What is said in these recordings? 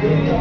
Yeah.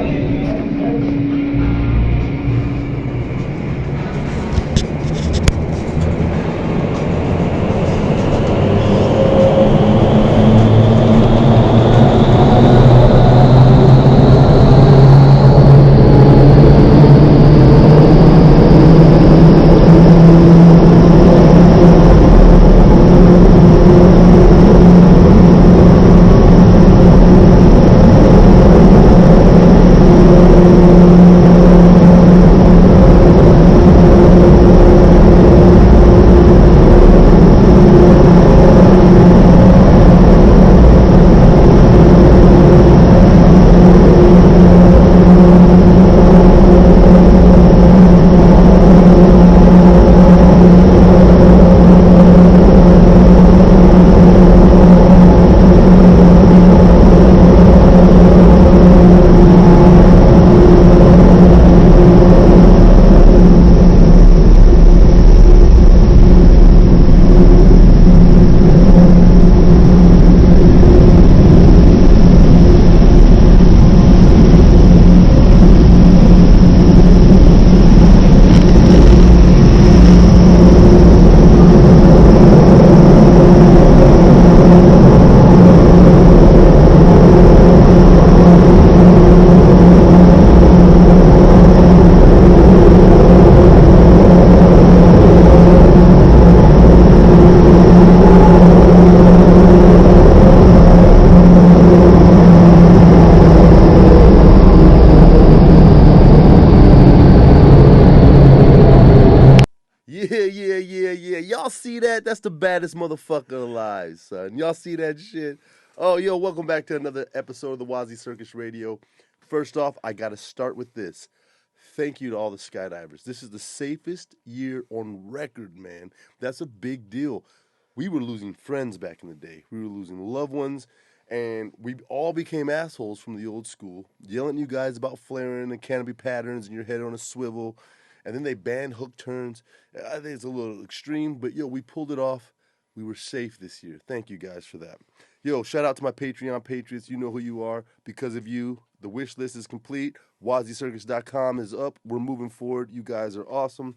Y'all see that? That's the baddest motherfucker alive, son. Y'all see that shit? Oh, yo, welcome back to another episode of the WazzyCircus Radio. First off, I got to start with this. Thank you to all the skydivers. This is the safest year on record, man. That's a big deal. We were losing friends back in the day. We were losing loved ones, and we all became assholes from the old school, yelling at you guys about flaring and canopy patterns and your head on a swivel. And then they banned hook turns. I think it's a little extreme, but yo, we pulled it off. We were safe this year. Thank you guys for that. Yo, shout out to my Patreon patriots. You know who you are. Because of you, the wish list is complete. WazzyCircus.com is up. We're moving forward. You guys are awesome.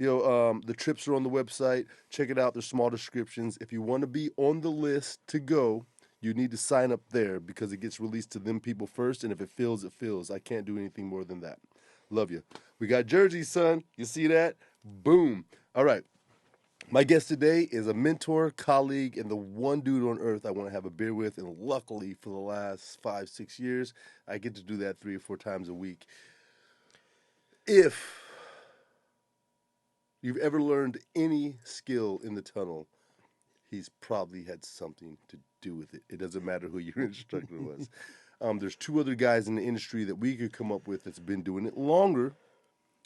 Yo, the trips are on the website. Check it out. There's small descriptions. If you want to be on the list to go, you need to sign up there because it gets released to them people first. And if it fills, it fills. I can't do anything more than that. Love you. We got jerseys, son. You see that? Boom. All right. My guest today is a mentor, colleague, and the one dude on earth I want to have a beer with. And luckily, for the last 5-6 years, I get to do that 3 or 4 times a week. If you've ever learned any skill in the tunnel, he's probably had something to do with it. It doesn't matter who your instructor was. There's 2 other guys in the industry that we could come up with that's been doing it longer,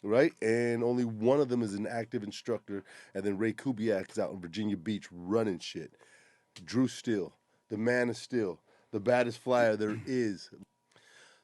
right? And only one of them is an active instructor. And then Ray Kubiak is out in Virginia Beach running shit. Drew Steele, the man of steel, the baddest flyer there is.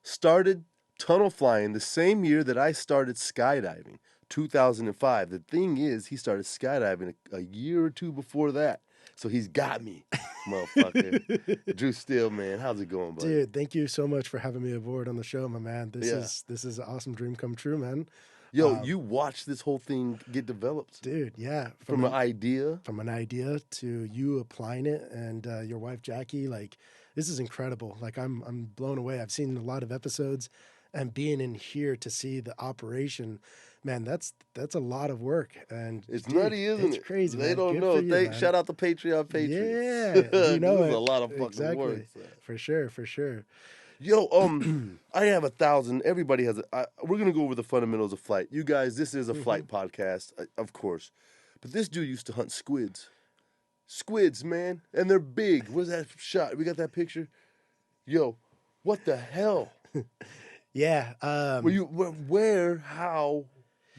Started tunnel flying the same year that I started skydiving, 2005. The thing is, he started skydiving a year or 2 before that. So he's got me, motherfucker. Drew Steele, man. How's it going, buddy? Dude, thank you so much for having me aboard on the show, my man. This is an awesome dream come true, man. Yo, you watched this whole thing get developed. Dude, yeah. From an idea? From an idea to you applying it and your wife, Jackie. Like, this is incredible. Like, I'm blown away. I've seen a lot of episodes, and being in here to see the operation, man, that's a lot of work. And it's nutty, isn't it? It's crazy. They don't know. Shout out to Patreon patrons. Yeah, you know this is a lot of fucking work. For sure. Yo, I have 1,000. Everybody has we're gonna go over the fundamentals of flight. You guys, this is a flight podcast, of course, but this dude used to hunt squids. Squids, man, and they're big. Where's that shot? We got that picture. Yo, what the hell? Yeah. Where? How?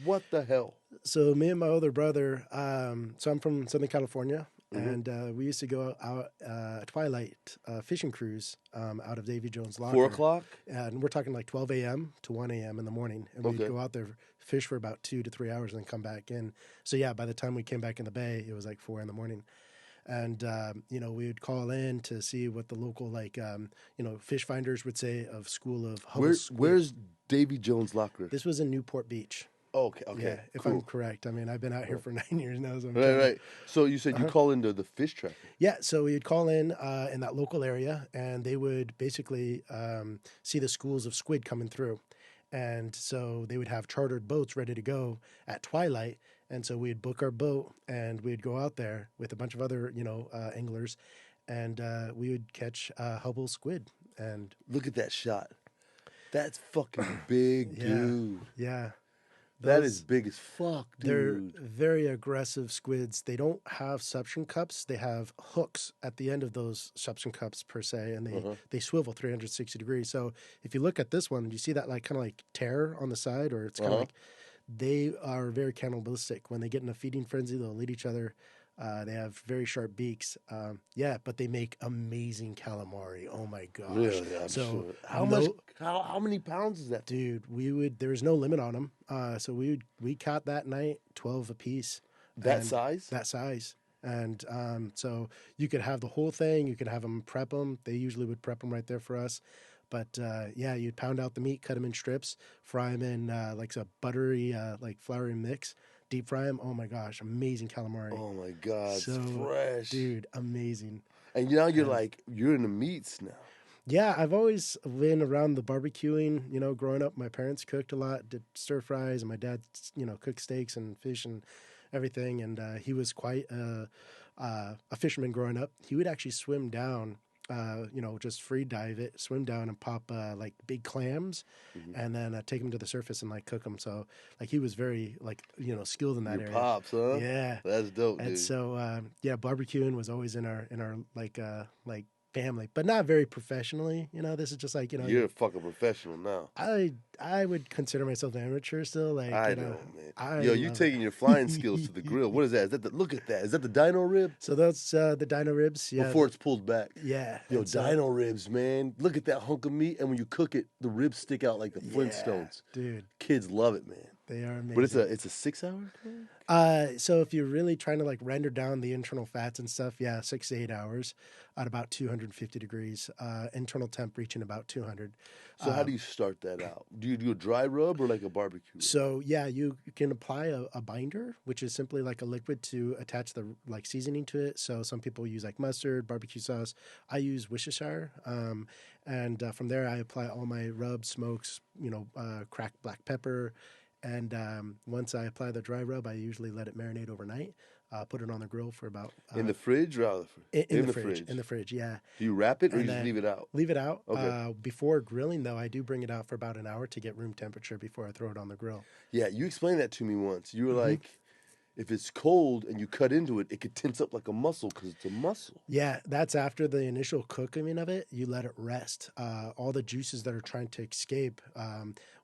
What the hell? So me and my older brother, so I'm from Southern California, and we used to go out twilight fishing cruise out of Davy Jones Locker. 4 o'clock? And we're talking like 12 a.m. to 1 a.m. in the morning. And we'd go out there, fish for about 2 to 3 hours, and then come back in. So yeah, by the time we came back in the bay, it was like 4 in the morning. And we would call in to see what the local fish finders would say of school of Hubble squid. Where's Davy Jones' locker? This was in Newport Beach. Okay, Yeah, if cool. I'm correct. I mean, I've been out here for 9 years now. So Right. So you said you call into the fish tracker. Yeah, so we'd call in that local area, and they would basically see the schools of squid coming through. And so they would have chartered boats ready to go at twilight. And so we'd book our boat, and we'd go out there with a bunch of other, anglers, and we would catch Hubble squid. And look at that shot. That's fucking big, dude. Yeah. That is big as fuck, dude. They're very aggressive squids. They don't have suction cups. They have hooks at the end of those suction cups per se, and they swivel 360 degrees. So if you look at this one, you see that kind of tear on the side, or it's kind of like they are very cannibalistic. When they get in a feeding frenzy, they'll eat each other. They have very sharp beaks. But they make amazing calamari. Oh my gosh! Really? I'm sure. How many pounds is that, dude? There was no limit on them. So we caught that night 12 apiece. That size? That size. And so you could have the whole thing. You could have them prep them. They usually would prep them right there for us. But you'd pound out the meat, cut them in strips, fry them in a buttery, floury mix. Deep fry them. Oh my gosh, amazing calamari. Oh my god, so it's fresh, dude, amazing. And now you're in the meats now. Yeah, I've always been around the barbecuing. Growing up, my parents cooked a lot, did stir fries, and my dad, cooked steaks and fish and everything. And he was quite a fisherman growing up. He would actually swim down. Just free dive it, swim down and pop big clams, and then take them to the surface and cook them. So he was very skilled in that area. Pops, huh? Yeah, that's dope. And dude. So barbecuing was always in our family, but not very professionally. This is just you're a fucking professional now. I would consider myself an amateur still. I know, man. You taking your flying skills to the grill. What is that? Look at that. Is that the dino rib? So that's the dino ribs. Yeah. Before it's pulled back. Yeah. Dino ribs, man. Look at that hunk of meat, and when you cook it, the ribs stick out like the Flintstones. Dude. Kids love it, man. They are amazing. But it's a 6 hour? So if you're really trying to render down the internal fats and stuff, 6 to 8 hours at about 250 degrees. Internal temp reaching about 200. So how do you start that out? Do you do a dry rub or a barbecue? So you can apply a binder, which is simply a liquid to attach the seasoning to it. So some people use mustard, barbecue sauce. I use Worcestershire, and from there I apply all my rubs, smokes, cracked black pepper. And once I apply the dry rub, I usually let it marinate overnight. Put it on the grill for about... in the fridge or out of the fridge? In the fridge. In the fridge, yeah. Do you wrap it or you just leave it out? Leave it out. Okay. Before grilling, though, I do bring it out for about an hour to get room temperature before I throw it on the grill. Yeah, you explained that to me once. You were like, if it's cold and you cut into it, it could tense up like a muscle because it's a muscle. Yeah, that's after the initial cooking of it. You let it rest. All the juices that are trying to escape,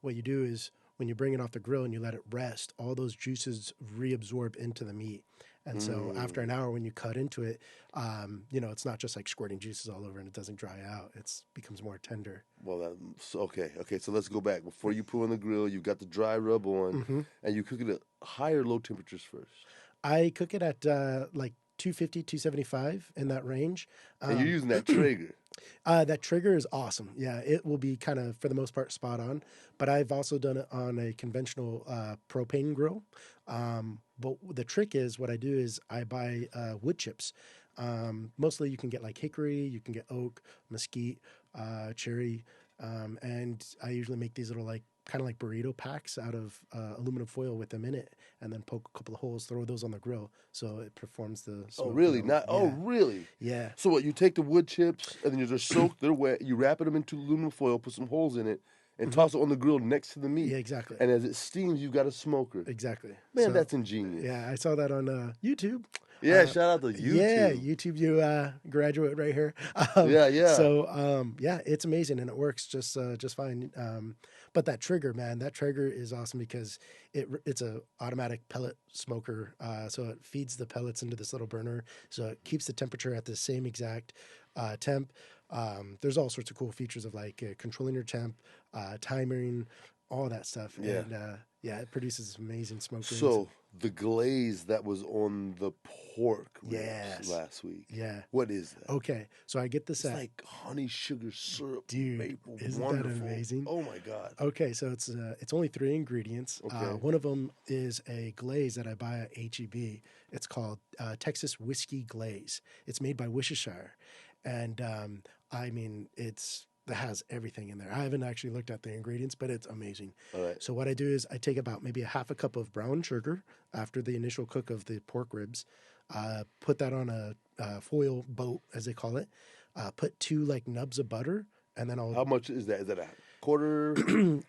what you do is... when you bring it off the grill and you let it rest, all those juices reabsorb into the meat. And so after an hour, when you cut into it, it's not just squirting juices all over and it doesn't dry out. It becomes more tender. Well, okay. So let's go back. Before you put on the grill, you got the dry rub on, and you cook it at high or low temperatures first? I cook it at 250, 275 in that range. And you're using that Traeger. That trigger is awesome. Yeah, it will be kind of, for the most part, spot on. But I've also done it on a conventional propane grill. But the trick is, what I do is I buy wood chips. Mostly you can get hickory, you can get oak, mesquite, cherry. And I usually make these little kind of burrito packs out of aluminum foil with them in it, and then poke a couple of holes, throw those on the grill so it performs the smoke. Oh, really? Oh, really? Yeah. So what, you take the wood chips, and then they're soaked, they're wet, you wrap them into aluminum foil, put some holes in it, and toss it on the grill next to the meat. Yeah, exactly. And as it steams, you've got a smoker. Exactly. Man, that's ingenious. Yeah, I saw that on YouTube. Yeah, shout out to YouTube. Yeah, YouTube, you graduate right here. Yeah. So, it's amazing, and it works just fine. But that trigger is awesome because it's a automatic pellet smoker. So it feeds the pellets into this little burner. So it keeps the temperature at the same exact temp. There's all sorts of cool features of controlling your temp, timing, all that stuff. Yeah. And it produces amazing smoke. So the glaze that was on the pork ribs Yes. last week. Yeah. What is that? Okay, so I get this It's at like honey sugar syrup, dude. maple, Isn't wonderful. that amazing? Oh my god. Okay, so it's only 3 ingredients. Okay. One of them is a glaze that I buy at HEB. It's called Texas Whiskey Glaze. It's made by Worcestershire, and I mean it has everything in there. I haven't actually looked at the ingredients, but it's amazing. All right. So what I do is I take about maybe a half a cup of brown sugar after the initial cook of the pork ribs, put that on a foil boat, as they call it, put 2 like nubs of butter, and then I'll... How much is that? Is that a quarter,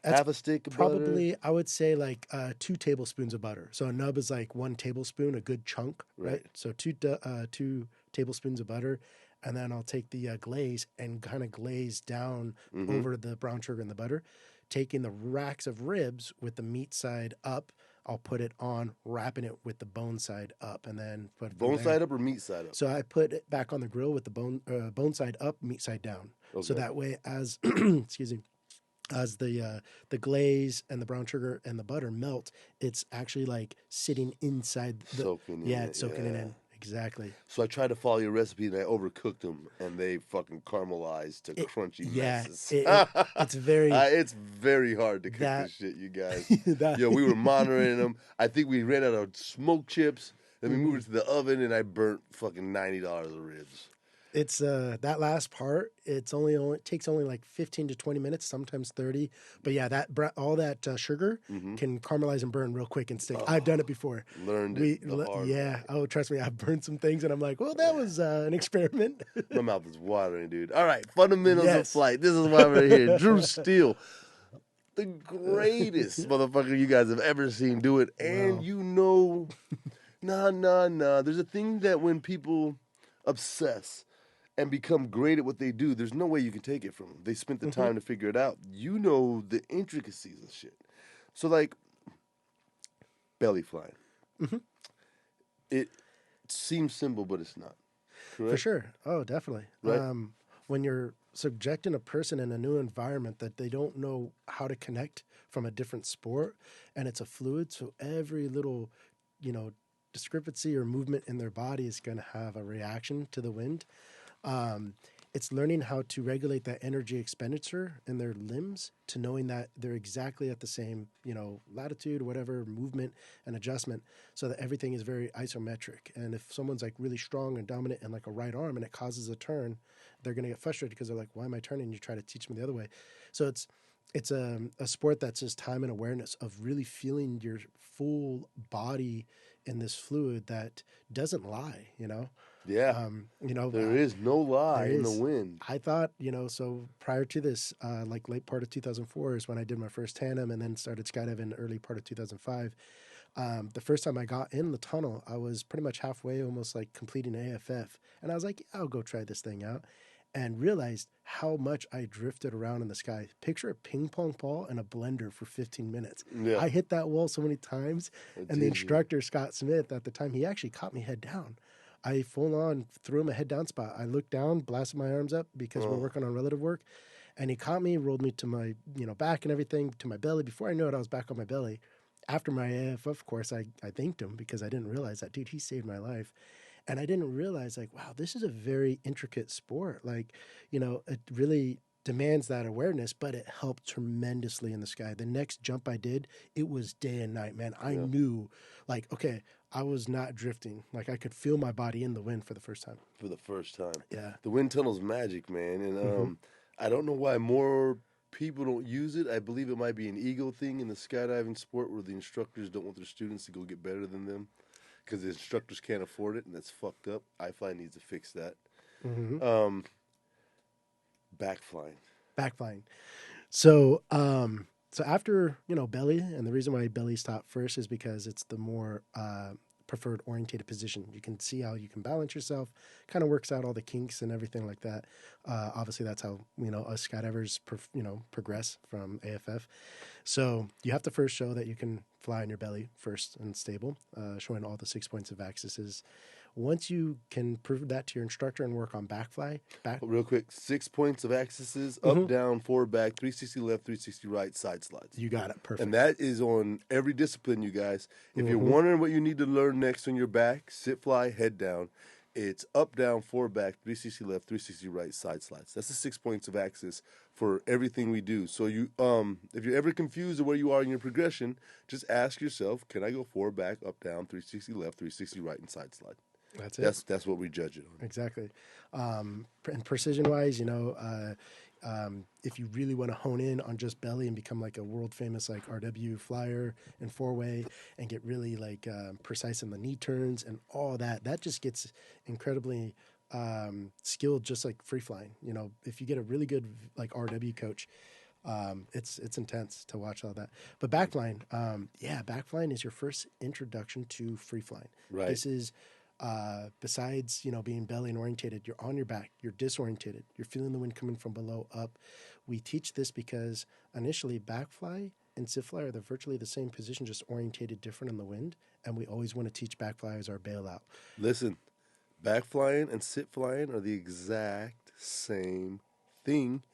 half a stick of probably, butter? I would say like 2 tablespoons of butter. So a nub is like 1 tablespoon, a good chunk, right? So 2 tablespoons of butter. And then I'll take the glaze and kind of glaze down over the brown sugar and the butter. Taking the racks of ribs with the meat side up, I'll put it on, wrapping it with the bone side up, and then put Bone side up or meat side up? So I put it back on the grill with the bone side up, meat side down. Okay. So that way, as excuse me, as the glaze and the brown sugar and the butter melt, it's actually like sitting inside the Soaking in it's soaking it in. Exactly. So I tried to follow your recipe and I overcooked them, and they fucking caramelized to crunchy messes. It's very... it's very hard to cook this shit, you guys. Yo, we were monitoring them. I think we ran out of smoked chips. Then we moved it to the oven, and I burnt fucking $90 of ribs. It's that last part. It takes only like 15 to 20 minutes, sometimes 30. But yeah, all that sugar can caramelize and burn real quick and stick. I've done it before. Learned it the hard way. Oh, trust me, I've burned some things, and I'm like, well, that was an experiment. My mouth is watering, dude. All right, fundamentals of flight. This is why we're here. Drew Steele, the greatest motherfucker you guys have ever seen do it, and nah. There's a thing that when people obsess and become great at what they do, there's no way you can take it from them. They spent the time to figure it out. You know the intricacies of shit. So, like, belly flying. It seems simple, but it's not. Correct? For sure. Oh, definitely. Right? When you're subjecting a person in a new environment that they don't know how to connect from a different sport, and it's a fluid, so every little, discrepancy or movement in their body is going to have a reaction to the wind. It's learning how to regulate that energy expenditure in their limbs to knowing that they're exactly at the same, latitude, whatever, movement and adjustment, so that everything is very isometric. And if someone's like really strong and dominant and like a right arm and it causes a turn, they're going to get frustrated because they're like, why am I turning? You try to teach them the other way. So it's a sport that's just time and awareness of really feeling your full body in this fluid that doesn't lie, Yeah. There is no lie in the wind. I thought, so prior to this, like late part of 2004 is when I did my first tandem and then started skydiving early part of 2005. The first time I got in the tunnel, I was pretty much halfway, almost like completing AFF. And I was like, I'll go try this thing out. And realized how much I drifted around in the sky. Picture a ping pong ball and a blender for 15 minutes. Yeah. I hit that wall so many times. And the instructor, Scott Smith, at the time, he actually caught me head down. I full on threw him a head down spot. I looked down, blasted my arms up because we're working on relative work. And he caught me, rolled me to my back and everything, to my belly. Before I knew it, I was back on my belly. After my AFF, of course, I thanked him because I didn't realize that, dude, he saved my life. And I didn't realize, like, wow, this is a very intricate sport. Like, it really demands that awareness, but it helped tremendously in the sky. The next jump I did, it was day and night, man. I knew, like, okay, I was not drifting. Like, I could feel my body in the wind for the first time. For the first time. Yeah. The wind tunnel's magic, man. And I don't know why more people don't use it. I believe it might be an ego thing in the skydiving sport where the instructors don't want their students to go get better than them, because the instructors can't afford it, and that's fucked up. iFly needs to fix that. Backflying. So, so after, belly, and the reason why belly stopped first is because it's the more preferred orientated position. You can see how you can balance yourself, kind of works out all the kinks and everything like that. Obviously, that's how, us skydivers, progress from AFF. So you have to first show that you can fly on your belly first and stable, showing all the 6 points of axes. Once you can prove that to your instructor and work on backfly, Real quick, 6 points of axes, up, down, forward, back, 360 left, 360 right, side slides. you got it. Perfect. And that is on every discipline, you guys. If you're wondering what you need to learn next on your back, sit, fly, head down. It's up, down, forward, back, 360 left, 360 right, side slides. That's the 6 points of axis for everything we do. So you, if you're ever confused of where you are in your progression, just ask yourself, can I go forward, back, up, down, 360 left, 360 right, and side slide? That's it. That's what we judge it on. Exactly. And precision-wise, if you really want to hone in on just belly and become like a world-famous like RW flyer and four-way and get really like precise in the knee turns and all that, that just gets incredibly skilled, just like free flying. If you get a really good like RW coach, it's intense to watch all that. But backflying, backflying is your first introduction to free flying. Right. This is besides being belly and orientated, you're on your back, you're disorientated, you're feeling the wind coming from below up. We teach this because initially backfly and sit fly are virtually the same position, just orientated different in the wind, and we always want to teach backfly as our bailout. Listen, backflying and sit flying are the exact same thing.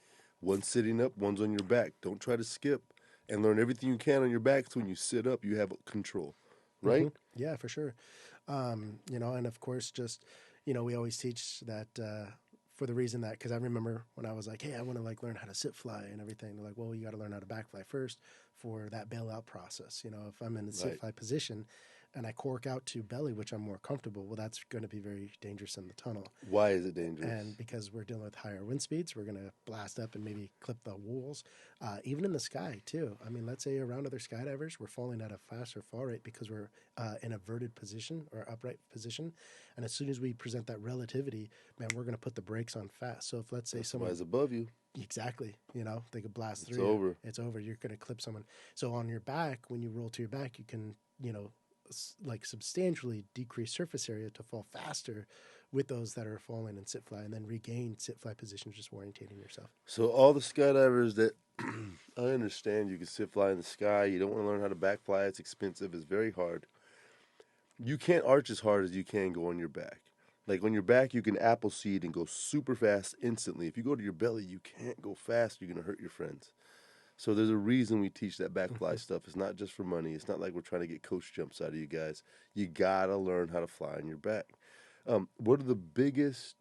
One's sitting up, one's on your back. Don't try to skip, and learn everything you can on your back, so when you sit up you have control, right? Yeah, for sure. And of course, just, we always teach that for the reason that, because I remember when I was like, hey, I want to like learn how to sit fly and everything. They're like, well, you got to learn how to backfly first for that bailout process. If I'm in a sit fly position and I cork out to belly, which I'm more comfortable, well, that's going to be very dangerous in the tunnel. Why is it dangerous? And because we're dealing with higher wind speeds, we're going to blast up and maybe clip the walls, even in the sky too. I mean, let's say around other skydivers, we're falling at a faster fall rate because we're in a verted position or upright position. And as soon as we present that relativity, man, we're going to put the brakes on fast. So if let's say someone is above you. Exactly. they could blast through. It's over. It's over. You're going to clip someone. So on your back, when you roll to your back, you can, like substantially decrease surface area to fall faster with those that are falling in sit fly, and then regain sit fly positions, just orientating yourself. So all the skydivers that I understand, you can sit fly in the sky. You don't want to learn how to back fly. It's expensive. It's very hard. You can't arch as hard as you can go on your back. Like on your back, you can apple seed and go super fast instantly. If you go to your belly, you can't go fast. You're going to hurt your friends. So there's a reason we teach that backfly stuff. It's not just for money. It's not like we're trying to get coach jumps out of you guys. You got to learn how to fly on your back. What are the biggest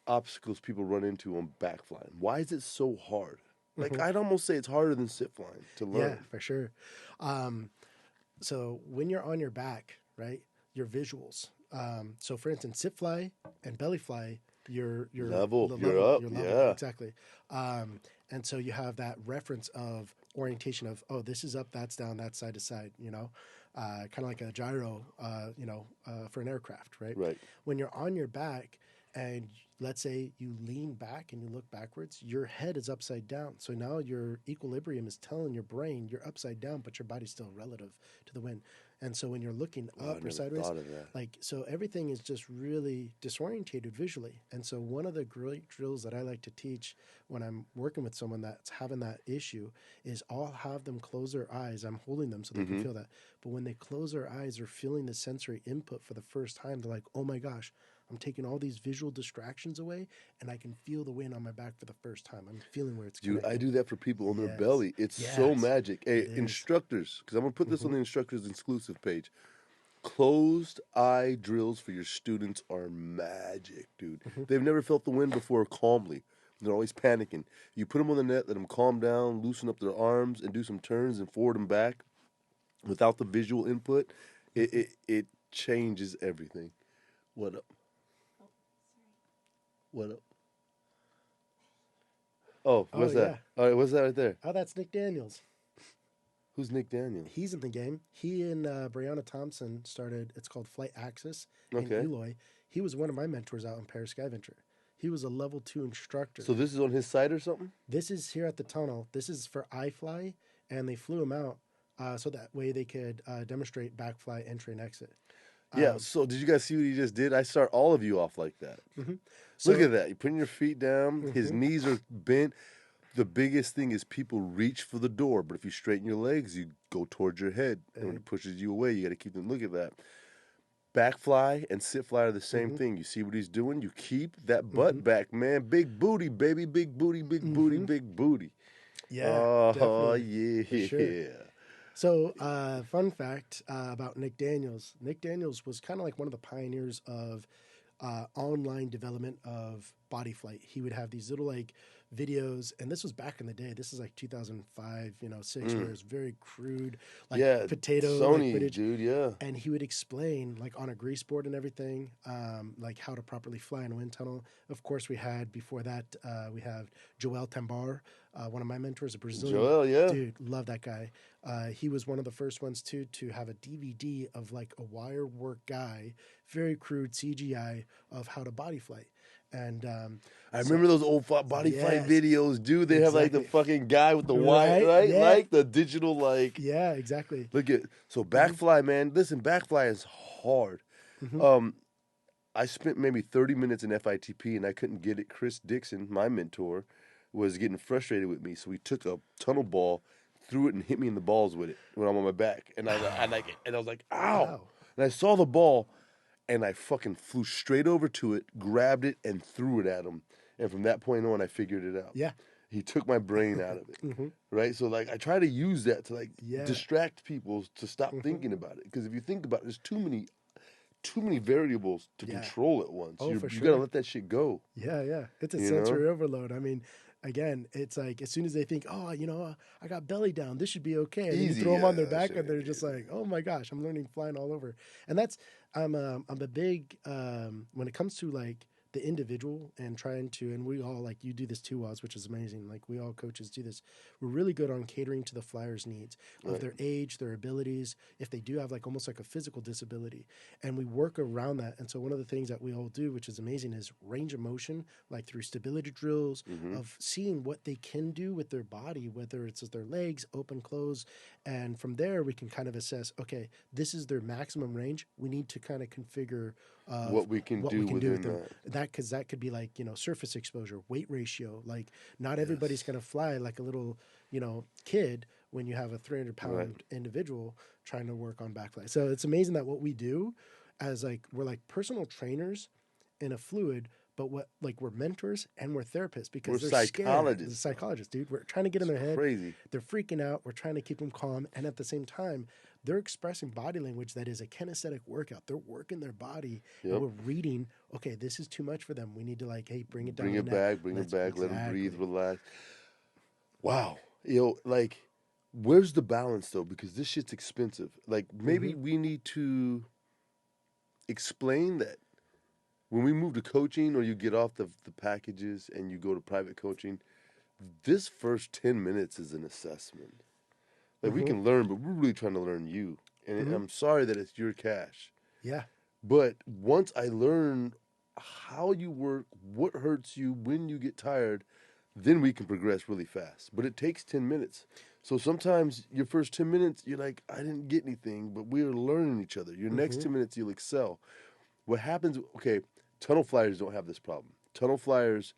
obstacles people run into on backflying? Why is it so hard? Like, I'd almost say it's harder than sit flying to learn. Yeah, for sure. So when you're on your back, right, your visuals. So for instance, sit fly and belly fly, you're level. You're up. Yeah, exactly. And so you have that reference of orientation of, oh, this is up, that's down, that's side to side, kind of like a gyro, for an aircraft, right? Right. When you're on your back and let's say you lean back and you look backwards, your head is upside down. So now your equilibrium is telling your brain you're upside down, but your body's still relative to the wind. And so when you're looking up or sideways, so everything is just really disorientated visually. And so one of the great drills that I like to teach when I'm working with someone that's having that issue is I'll have them close their eyes. I'm holding them so they can feel that. But when they close their eyes, they're feeling the sensory input for the first time. They're like, oh my gosh, I'm taking all these visual distractions away, and I can feel the wind on my back for the first time. I'm feeling where it's Dude, I do that for people on their belly. It's so magic. Hey, instructors, because I'm going to put this on the instructors exclusive page. Closed eye drills for your students are magic, dude. They've never felt the wind before calmly. They're always panicking. You put them on the net, let them calm down, loosen up their arms, and do some turns and forward and back without the visual input. It changes everything. What up? What up? Oh, what's that? Yeah. All right, what's that right there? Oh, that's Nick Daniels. Who's Nick Daniels? He's in the game. He and Brianna Thompson started, it's called Flight Axis in Eloy. He was one of my mentors out in Paris Skyventure. He was a level 2 instructor. So this is on his site or something? This is here at the tunnel. This is for iFly, and they flew him out so that way they could demonstrate backfly entry and exit. Yeah, so did you guys see what he just did? I start all of you off like that. So, look at that. You're putting your feet down. His knees are bent. The biggest thing is people reach for the door, but if you straighten your legs, you go towards your head. And when it pushes you away, you got to keep them. Look at that. Backfly and sit fly are the same thing. You see what he's doing? You keep that butt back, man. Big booty, baby. Big booty, big booty, big booty. Yeah, Oh, definitely. yeah. For sure. So, fun fact about Nick Daniels. Nick Daniels was kind of like one of the pioneers of online development of body flight. He would have these little like videos, and this was back in the day. This is like 2005, 6, where it's very crude, like potato Sony, footage, dude, yeah. And he would explain, like on a grease board and everything, like how to properly fly in a wind tunnel. Of course, we had before that, we have Joel Tambar, one of my mentors, a Brazilian. Joel, yeah. Dude, love that guy. He was one of the first ones to have a DVD of like a wire work guy, very crude CGI of how to body flight. And I remember those old body flight videos, dude. They have like the fucking guy with the wire, right? Yeah. Like the digital, like. Yeah, exactly. Look at so backfly, man. Listen, backfly is hard. I spent maybe 30 minutes in FITP and I couldn't get it. Chris Dixon, my mentor, was getting frustrated with me, so he took a tunnel ball, threw it, and hit me in the balls with it when I'm on my back, and I was like, ow! Wow. And I saw the ball, and I fucking flew straight over to it, grabbed it, and threw it at him. And from that point on, I figured it out. Yeah. He took my brain out of it, right? So like I try to use that to like distract people to stop thinking about it, because if you think about it, there's too many variables to control at once. Oh, you for sure. gotta let that shit go. Yeah. It's a sensory overload. I mean, again, it's like as soon as they think, oh, I got belly down, this should be okay. And then you throw them on their back, and they're just like, oh my gosh, I'm learning flying all over. And that's I'm a big when it comes to like the individual and trying to, and we all, like you do this too, Waz, which is amazing. Like we all coaches do this. We're really good on catering to the flyer's needs of their age, their abilities, if they do have like almost like a physical disability, and we work around that. And so one of the things that we all do, which is amazing, is range of motion, like through stability drills of seeing what they can do with their body, whether it's their legs, open, close. And from there, we can kind of assess, okay, this is their maximum range. We need to kind of configure what we can do with them. Because that could be like, surface exposure, weight ratio. Like not everybody's going to fly like a little, kid when you have a 300-pound individual trying to work on backfly. So it's amazing that what we do as like, we're like personal trainers in a fluid, but we're mentors and we're therapists because we're they're psychologists. Scared. Psychologists, dude. We're trying to get in their head. Crazy. They're freaking out. We're trying to keep them calm. And at the same time, they're expressing body language that is a kinesthetic workout. They're working their body. And we're reading, okay, this is too much for them. We need to like, hey, bring it down. Bring it back, let them breathe, relax. Wow. Like, where's the balance though? Because this shit's expensive. Like, maybe we need to explain that when we move to coaching or you get off the packages and you go to private coaching, this first 10 minutes is an assessment. Like, we can learn, but we're really trying to learn you. And I'm sorry that it's your cash. Yeah. But once I learn how you work, what hurts you, when you get tired, then we can progress really fast. But it takes 10 minutes. So sometimes your first 10 minutes, you're like, I didn't get anything, but we're learning each other. Your next 10 minutes, you'll excel. What happens, okay, tunnel flyers don't have this problem. Tunnel flyers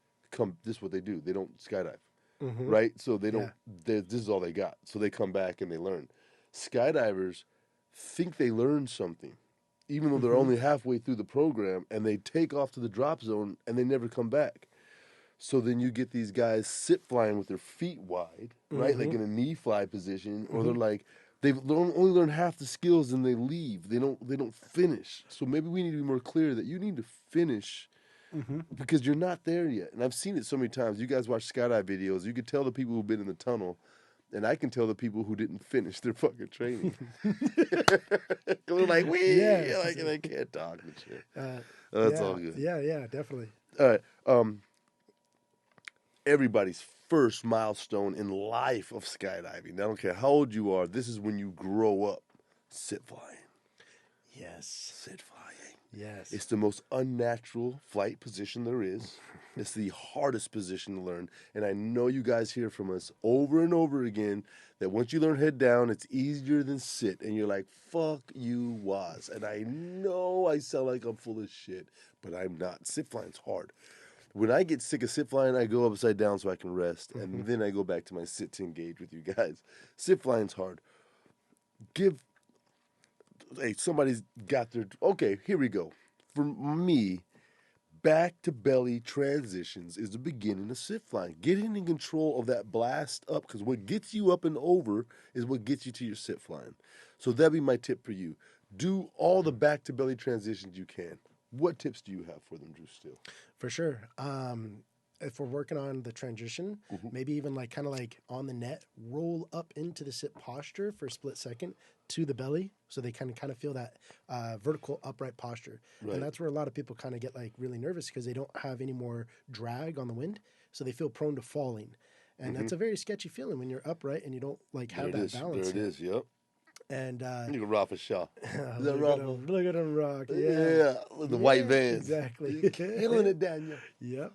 this is what they do. They don't skydive. Right? So they don't, this is all they got. So they come back and they learn. Skydivers think they learned something, even though they're only halfway through the program, and they take off to the drop zone and they never come back. So then you get these guys sit flying with their feet wide, right? Like in a knee fly position, or they're like, they've only learned half the skills and they leave. They don't finish. So maybe we need to be more clear that you need to finish because you're not there yet. And I've seen it so many times. You guys watch skydive videos. You can tell the people who've been in the tunnel, and I can tell the people who didn't finish their fucking training. They're like, like, and they can't talk and shit. That's all good. Yeah, definitely. All right. Everybody's first milestone in life of skydiving. I don't care how old you are. This is when you grow up. Sit flying. Yes. Sit flying. Yes. It's the most unnatural flight position there is. It's the hardest position to learn. And I know you guys hear from us over and over again that once you learn head down, it's easier than sit. And you're like, fuck you, Waz. And I know I sound like I'm full of shit, but I'm not. Sit flying's hard. When I get sick of sit flying, I go upside down so I can rest. And then I go back to my sit to engage with you guys. Sit flying's hard. hey, somebody's got their. Okay, here we go. For me, back to belly transitions is the beginning of sit flying. Getting in control of that blast up, because what gets you up and over is what gets you to your sit flying. So that'd be my tip for you. Do all the back to belly transitions you can. What tips do you have for them, Drew Steele? For sure. If we're working on the transition, maybe even like kind of like on the net, roll up into the sit posture for a split second to the belly, so they kind of feel that vertical upright posture. Right. And that's where a lot of people kind of get like really nervous because they don't have any more drag on the wind, so they feel prone to falling. And that's a very sketchy feeling when you're upright and you don't like have that balance. There it is. Yep. And you can rock for sure. Look at him rock. Yeah, with the white vans. Exactly. You're killing it, Daniel. Yep.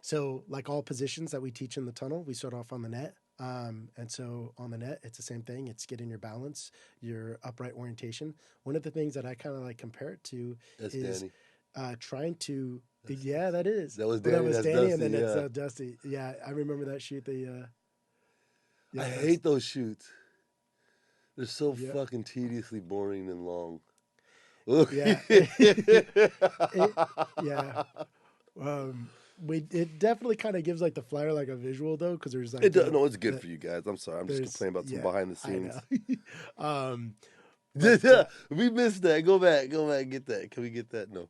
So like all positions that we teach in the tunnel, we start off on the net. And so on the net, it's the same thing. It's getting your balance, your upright orientation. One of the things that I kind of like compare it to is trying to. Yeah, that is. That was Danny. That was that's Danny, Dusty, and then yeah. it's Dusty. Yeah, I remember that shoot. I hate those shoots. They're so fucking tediously boring and long. Yeah. It definitely kind of gives like the flyer like a visual though, because there's like no, it's good for you guys. I'm sorry, I'm just complaining about some behind the scenes. We missed that. Go back, get that. Can we get that? No.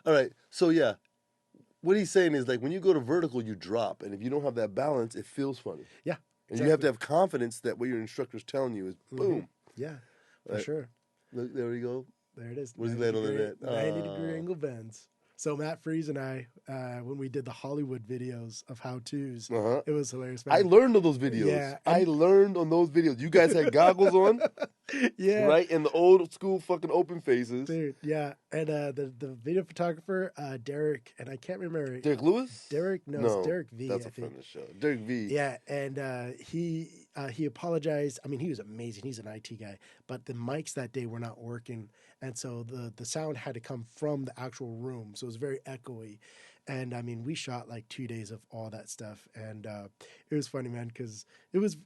All right. So yeah, what he's saying is like when you go to vertical, you drop, and if you don't have that balance, it feels funny. Yeah. And you have to have confidence that what your instructor's telling you is boom. Yeah, for sure. Look, there we go. There it is. Where's he landing on that? 90-degree angle bends. So Matt Freeze and I, when we did the Hollywood videos of how-tos, it was hilarious. Man. I learned on those videos. Yeah, I learned on those videos. You guys had goggles on? Yeah. Right? And the old school fucking open faces. Dude, yeah. And the video photographer, Derek, and I can't remember. Derek Lewis? No, it's Derek V. That's a friend of the show. Derek V. Yeah, and he apologized. I mean, he was amazing. He's an IT guy. But the mics that day were not working. And so the sound had to come from the actual room. So it was very echoey. And I mean, we shot like 2 days of all that stuff. And it was funny, man, because it was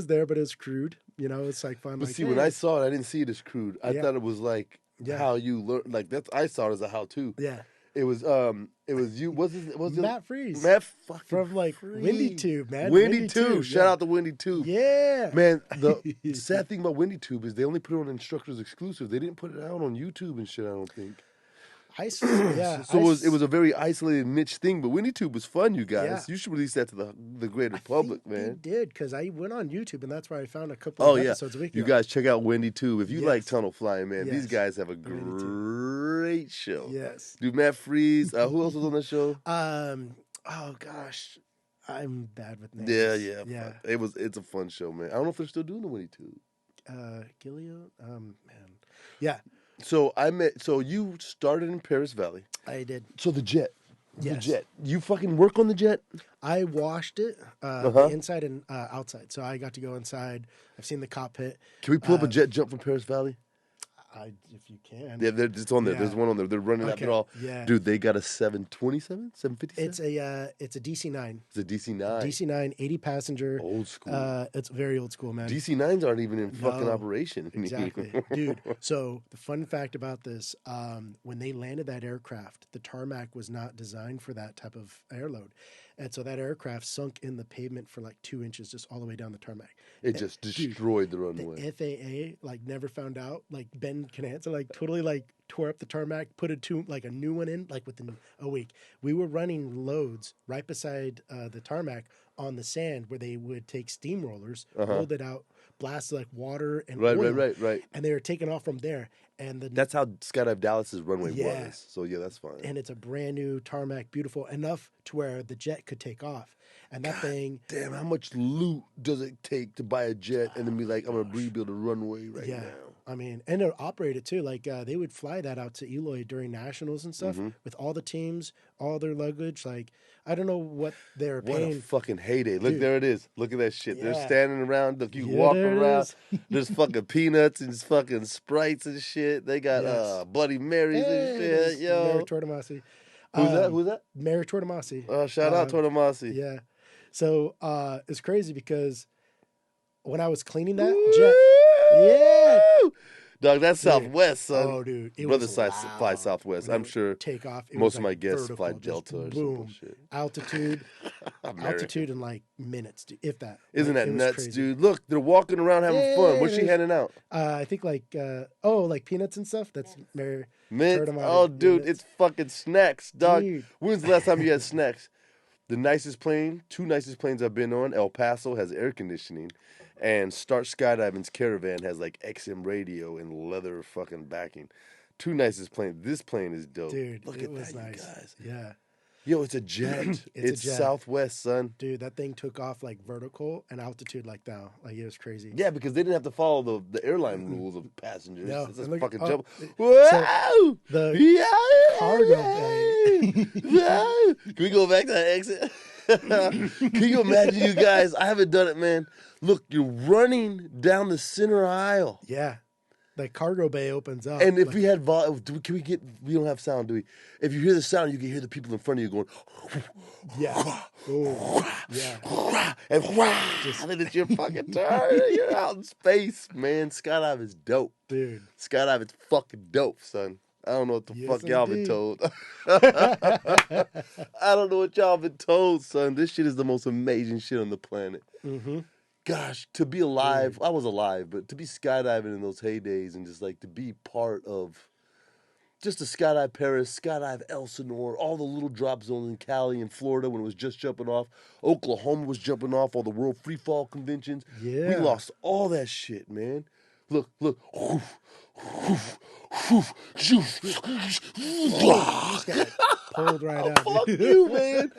there, but it was crude. You know, it's like fun. But like, see, when I saw it, I didn't see it as crude. I thought it was like how you learn. Like I saw it as a how-to. Yeah. It was you. Was Matt Freeze? Matt fucking from like Freeze. Windy Tube, man. Windy Tube. Shout out to Windy Tube. Yeah, man. The sad thing about Windy Tube is they only put it on instructors exclusive. They didn't put it out on YouTube and shit. I don't think. So it was a very isolated niche thing, but Windy Tube was fun, you guys. Yeah. You should release that to the greater public, man. They did, because I went on YouTube, and that's where I found a couple of episodes a week ago. You guys check out Windy Tube. If you like tunnel flying, man, these guys have a great show. Yes. Dude, Matt Freeze. Who else was on the show? Oh, gosh. I'm bad with names. Yeah. It's a fun show, man. I don't know if they're still doing the Windy Tube. Gileo? Man. Yeah. So you started in Paris Valley. I did. So the jet. Yes. The jet. You fucking work on the jet? I washed it, the inside and outside. So I got to go inside. I've seen the cockpit. Can we pull up a jet jump from Paris Valley? If you can. Yeah, it's on there. Yeah. There's one on there. They're running out. They're all. Yeah. Dude, they got a 727, 757. It's a DC-9. It's a DC-9. DC-9, 80 passenger. Old school. It's very old school, man. DC-9s aren't even in fucking operation. Exactly, dude. So the fun fact about this, when they landed that aircraft, the tarmac was not designed for that type of airload. And so that aircraft sunk in the pavement for like 2 inches, just all the way down the tarmac. It just destroyed the runway. The FAA never found out. Ben Cananza totally tore up the tarmac, put a new one in within a week. We were running loads right beside the tarmac on the sand where they would take steamrollers, rolled it out, blast water and oil. Right. And they were taking off from there. And that's how Skydive Dallas's runway was. So yeah, that's fine. And it's a brand new tarmac, beautiful enough to where the jet could take off. And that thing. Damn, how much loot does it take to buy a jet and then be like, I'm gonna rebuild a runway now? I mean, and to operate it too. They would fly that out to Eloy during nationals and stuff with all the teams, all their luggage. I don't know what they're paying. What a fucking heyday. Look, there it is. Look at that shit. Yeah. They're standing around. Look, you walk around. There's fucking peanuts and fucking Sprites and shit. They got Bloody Marys and shit. Yo. Mary Tortomasi. Who's that? Mary Tortomasi. Shout out Tortomasi. Yeah. So it's crazy because when I was cleaning that jet. Yeah. Dog, that's Dude. Southwest, son. Oh, dude, it Brother was fly loud. Southwest. When I'm it would sure take off. It most was of like my guests vertical, fly just Delta or some boom, bullshit. altitude, American. altitude in like minutes, dude, if that. Isn't Like, that it was nuts, crazy. dude? Look, they're walking around having fun. What's she there's- handing out? I think like like peanuts and stuff. That's Mary. Mints? Heard 'em out Oh, in dude, mints. it's fucking snacks, dog. Dude. When's the last time you had snacks? The nicest plane, two nicest planes I've been on, El Paso has air conditioning, and Start Skydiving's Caravan has like XM radio and leather fucking backing. Two nicest planes. This plane is dope. Dude, Look it at was that, nice. you guys. Yeah. Yo, it's a jet. It's a jet. Southwest, son. Dude, that thing took off like vertical and altitude like down. Like it was crazy. Yeah, because they didn't have to follow the airline rules of passengers. No, It's just and look- fucking oh, jump. so Whoa! the Yeah! cargo bay. Yeah! Can we go back to that exit? Can you imagine, you guys? I haven't done it, man. Look, you're running down the center aisle. Yeah. The cargo bay opens up. And if like, we had we don't have sound, do we? If you hear the sound, you can hear the people in front of you going, yeah. Oh, yeah. and then it's your fucking turn. You're out in space, man. Skydive is dope. Dude. Skydive is fucking dope, son. I don't know what the Yes, fuck y'all been indeed. told. I don't know what y'all been told, son. This shit is the most amazing shit on the planet. Mm-hmm. Gosh, to be alive, I was alive, but to be skydiving in those heydays and just like to be part of just the skydive Paris, skydive Elsinore, all the little drop zones in Cali and Florida when it was just jumping off. Oklahoma was jumping off, all the world free fall conventions. Yeah. We lost all that shit, man. Look. Pulled right out. Fuck you, man.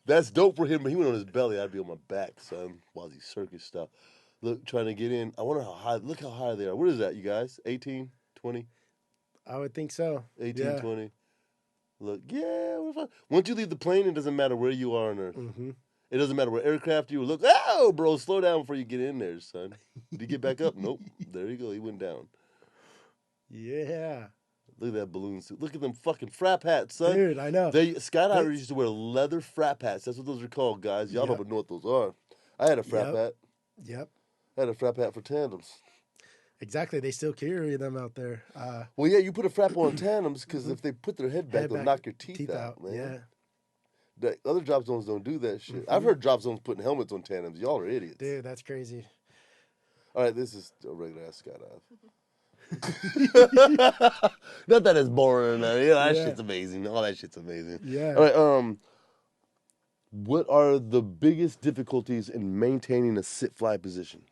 That's dope for him, but he went on his belly. I'd be on my back, son. WazzyCircus stuff. Look, trying to get in. I wonder how high. Look how high they are. What is that, you guys? 18, 20? I would think so. 18, Yeah. 20. Look, yeah. We're fine. Once you leave the plane, it doesn't matter where you are on Earth. Mm-hmm. It doesn't matter what aircraft you look. Oh, bro, slow down before you get in there, son. Did he get back up? Nope. There you go. He went down. Yeah. Look at that balloon suit. Look at them fucking frap hats, son. Dude, I know. Skydivers used to wear leather frap hats. That's what those are called, guys. Y'all don't even know what those are. I had a frap hat. Yep. I had a frap hat for tandems. Exactly. They still carry them out there. Well, yeah, you put a frap on tandems because if they put their head back, they'll knock your teeth out, man. Yeah. The other drop zones don't do that shit. I've heard drop zones putting helmets on tandems. Y'all are idiots. Dude, that's crazy. All right, this is a regular ass skydive. Not that it's boring. That shit's amazing. All that shit's amazing. Yeah. All right. What are the biggest difficulties in maintaining a sit fly position?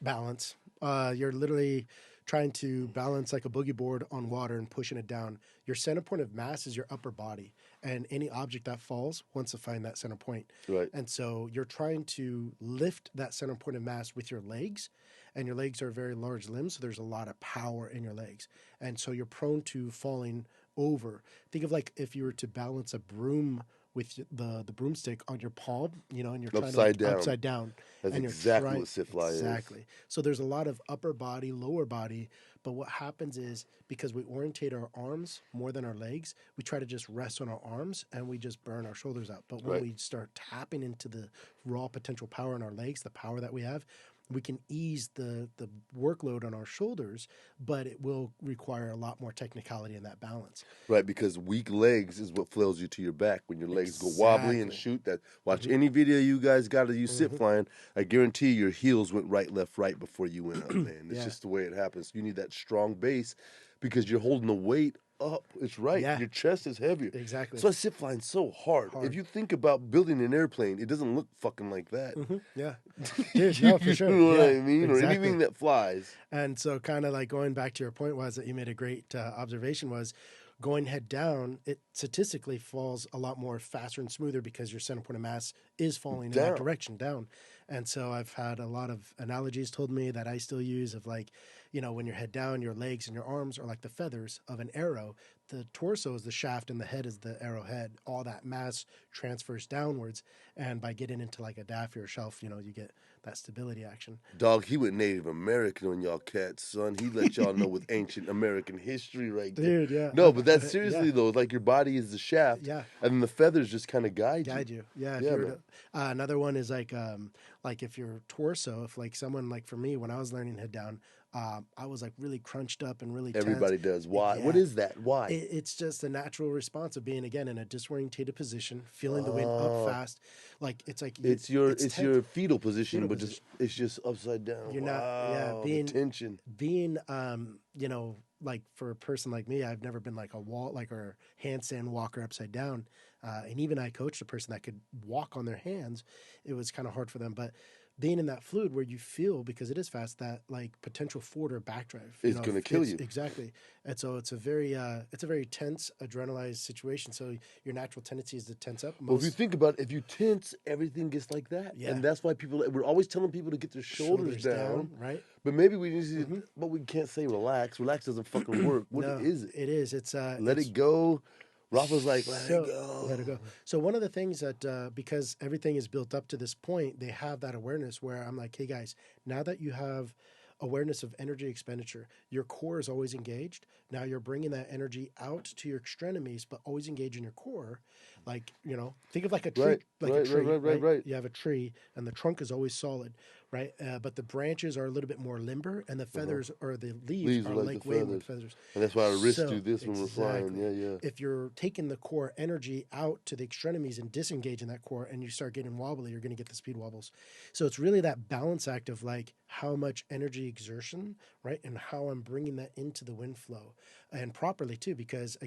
Balance. You're literally trying to balance like a boogie board on water and pushing it down. Your center point of mass is your upper body, and any object that falls wants to find that center point. Right. And so you're trying to lift that center point of mass with your legs, and your legs are very large limbs, so there's a lot of power in your legs. And so you're prone to falling over. Think of like if you were to balance a broom with the broomstick on your palm, and you're trying to upside down. That's and you're exactly what sit fly is. Exactly. So there's a lot of upper body, lower body, but what happens is because we orientate our arms more than our legs, we try to just rest on our arms and we just burn our shoulders out. But when we start tapping into the raw potential power in our legs, the power that we have, we can ease the workload on our shoulders, but it will require a lot more technicality in that balance. Right, because weak legs is what flails you to your back when your legs go wobbly and shoot. That watch any video you guys got of you sit flying. I guarantee your heels went right, left, right before you went up, man. It's just the way it happens. You need that strong base because you're holding the weight up. It's right. Yeah. Your chest is heavier. Exactly. That's why sit flying so hard. If you think about building an airplane, it doesn't look fucking like that. Yeah. Dude, no, for sure. You know what Yeah, I mean? exactly. Or anything that flies. And so kind of like going back to your point was that you made a great observation was going head down, it statistically falls a lot more faster and smoother because your center point of mass is falling in that direction down. And so I've had a lot of analogies told me that I still use of like, when you're head down, your legs and your arms are like the feathers of an arrow. The torso is the shaft and the head is the arrowhead. All that mass transfers downwards. And by getting into like a daffy or shelf, you get that stability action. Dog, he went Native American on y'all cats, son. He let y'all know with ancient American history right there. Dude, yeah. No, but that's seriously though. Like your body is the shaft. Yeah. And then the feathers just kind of guide you. Yeah. Yeah, another one is like if your torso, if like someone like for me, when I was learning head down, I was like really crunched up and really Everybody tense. does. Why? Yeah. What is that? Why? It's just a natural response of being again in a disorientated position, feeling the wind up Oh, fast. Like it's like it's it's your fetal position, fetal but just position. it's just upside down. You're not, yeah, Wow, the tension. being, you know, like for a person like me, I've never been like a wall, like or handstand walker upside down. And even I coached a person that could walk on their hands. It was kind of hard for them, but being in that fluid where you feel, because it is fast, that like potential forward or back drive, It's gonna kill you. exactly. And so it's a very tense, adrenalized situation. So your natural tendency is to tense up. Well, if you think about it, if you tense, everything gets like that. Yeah. And that's why we're always telling people to get their shoulders down. right? But maybe we need to, but we can't say relax. Relax doesn't fucking work. What No, is it? it is. It's Let it go. Rafa's like, let it go. Let it go. So one of the things that because everything is built up to this point, they have that awareness where I'm like, hey guys, now that you have awareness of energy expenditure, your core is always engaged. Now you're bringing that energy out to your extremities, but always engage in your core. Like, you know, think of like a tree, right? You have a tree and the trunk is always solid, right? But the branches are a little bit more limber and the feathers or the leaves are like way more feathers. And that's why our wrists So, do this when we're flying. Yeah. If you're taking the core energy out to the extremities and disengaging that core and you start getting wobbly, you're going to get the speed wobbles. So it's really that balance act of like how much energy exertion, right? And how I'm bringing that into the wind flow and properly too, because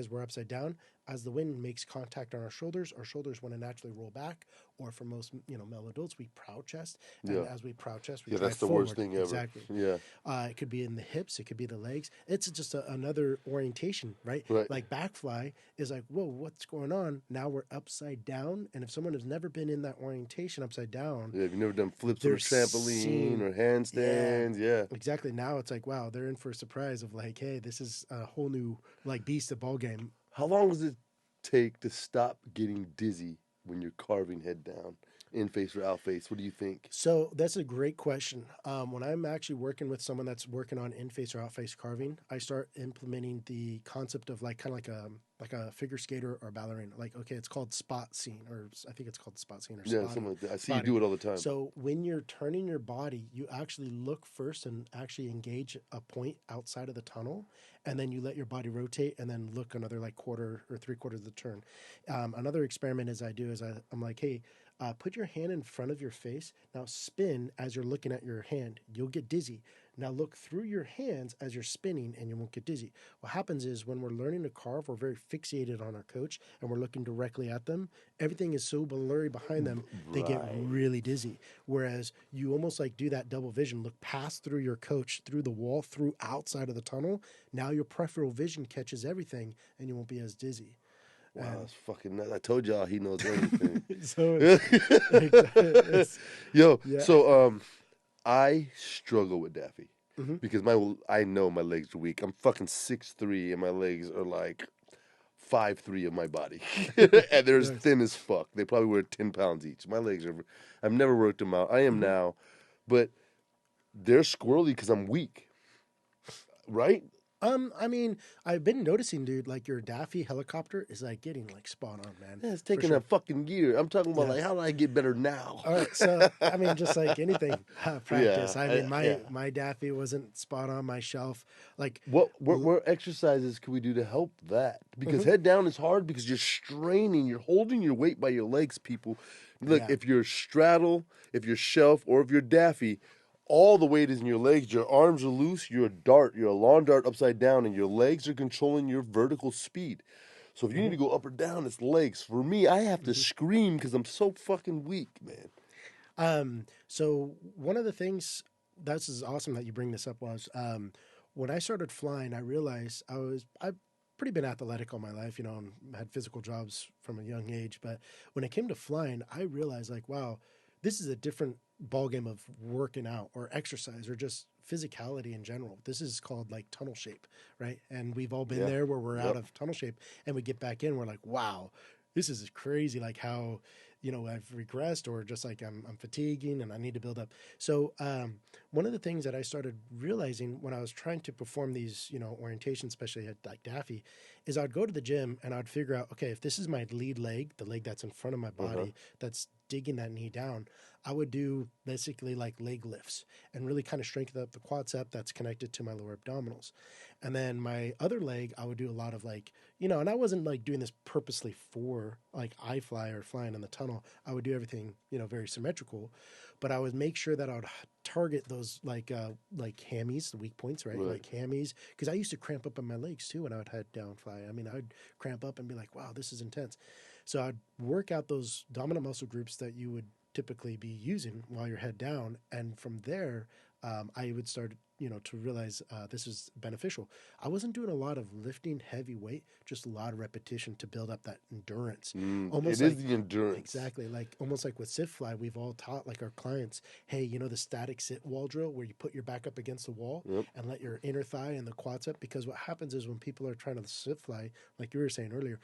we're upside down, as the wind makes contact on our shoulders want to naturally roll back. Or for most, male adults, we prow chest. And as we prow chest, we drive that's the forward. worst thing ever. Exactly. Yeah. It could be in the hips. It could be the legs. It's just another orientation, right? Like backfly is like, whoa, what's going on? Now we're upside down. And if someone has never been in that orientation upside down. Yeah, if you've never done flips or trampoline or handstands. Yeah. Exactly. Now it's like, wow, they're in for a surprise of like, hey, this is a whole new like beast of ball game. How long does it take to stop getting dizzy when you're carving head down? In face or out face? What do you think? So that's a great question. When I'm actually working with someone that's working on in face or out face carving, I start implementing the concept of like like a figure skater or ballerina. Like, okay, it's called spot scene, or I think it's called spot scene or spotting. Something like that. I see you do it all the time. So when you're turning your body, you actually look first and actually engage a point outside of the tunnel, and then you let your body rotate and then look another like quarter or 3/4 of the turn. Another experiment I'm like, hey, put your hand in front of your face. Now spin as you're looking at your hand. You'll get dizzy. Now look through your hands as you're spinning and you won't get dizzy. What happens is when we're learning to carve, we're very fixated on our coach and we're looking directly at them. Everything is so blurry behind them, they get really dizzy. Whereas you almost like do that double vision, look past through your coach, through the wall, through outside of the tunnel. Now your peripheral vision catches everything and you won't be as dizzy. Wow, that's fucking nuts. I told y'all he knows everything. So I struggle with Daffy because I know my legs are weak. I'm fucking 6'3" and my legs are like 5'3" of my body, and they're as thin as fuck. They probably weigh 10 pounds each. My legs are. I've never worked them out. I am now, but they're squirrely because I'm weak. Right? I mean, I've been noticing, dude, like your Daffy helicopter is like getting like spot on, man. Yeah, it's taking a fucking year. I'm talking about like, how do I get better now? All right, so I mean, just like anything, practice. I mean, my Daffy wasn't spot on my shelf. Like, what exercises can we do to help that? Because head down is hard because you're straining, you're holding your weight by your legs. People, look, if you're straddle, if you're shelf, or if you're Daffy. All the weight is in your legs. Your arms are loose. You're a lawn dart upside down, and your legs are controlling your vertical speed. So if you need to go up or down, it's legs. For me, I have to scream because I'm so fucking weak, man. So one of the things this is awesome that you bring this up was when I started flying, I realized I've pretty been athletic all my life, and had physical jobs from a young age. But when it came to flying, I realized like, wow, this is a different ballgame of working out or exercise or just physicality in general. This is called like tunnel shape, right? And we've all been there where we're out of tunnel shape and we get back in. We're like, wow, this is crazy. Like how I've regressed, or just like I'm fatiguing and I need to build up. So one of the things that I started realizing when I was trying to perform these, orientations, especially at like Daffy, is I'd go to the gym and I'd figure out, okay, if this is my lead leg, the leg that's in front of my body, that's digging that knee down, I would do basically like leg lifts and really kind of strengthen up the quadricep that's connected to my lower abdominals. And then my other leg, I would do a lot of like, and I wasn't like doing this purposely for like I fly or flying in the tunnel. I would do everything, very symmetrical, but I would make sure that I would target those like hammies, the weak points, right? Like hammies, because I used to cramp up in my legs too when I would head down fly. I mean, I'd cramp up and be like, wow, this is intense. So I'd work out those dominant muscle groups that you would typically be using while you're head down. And from there, I would start, to realize this is beneficial. I wasn't doing a lot of lifting heavy weight, just a lot of repetition to build up that endurance. Almost it is the endurance. Exactly. Like almost like with sit fly, we've all taught like our clients, hey, the static sit wall drill where you put your back up against the wall and let your inner thigh and the quads up. Because what happens is when people are trying to sit fly, like you were saying earlier,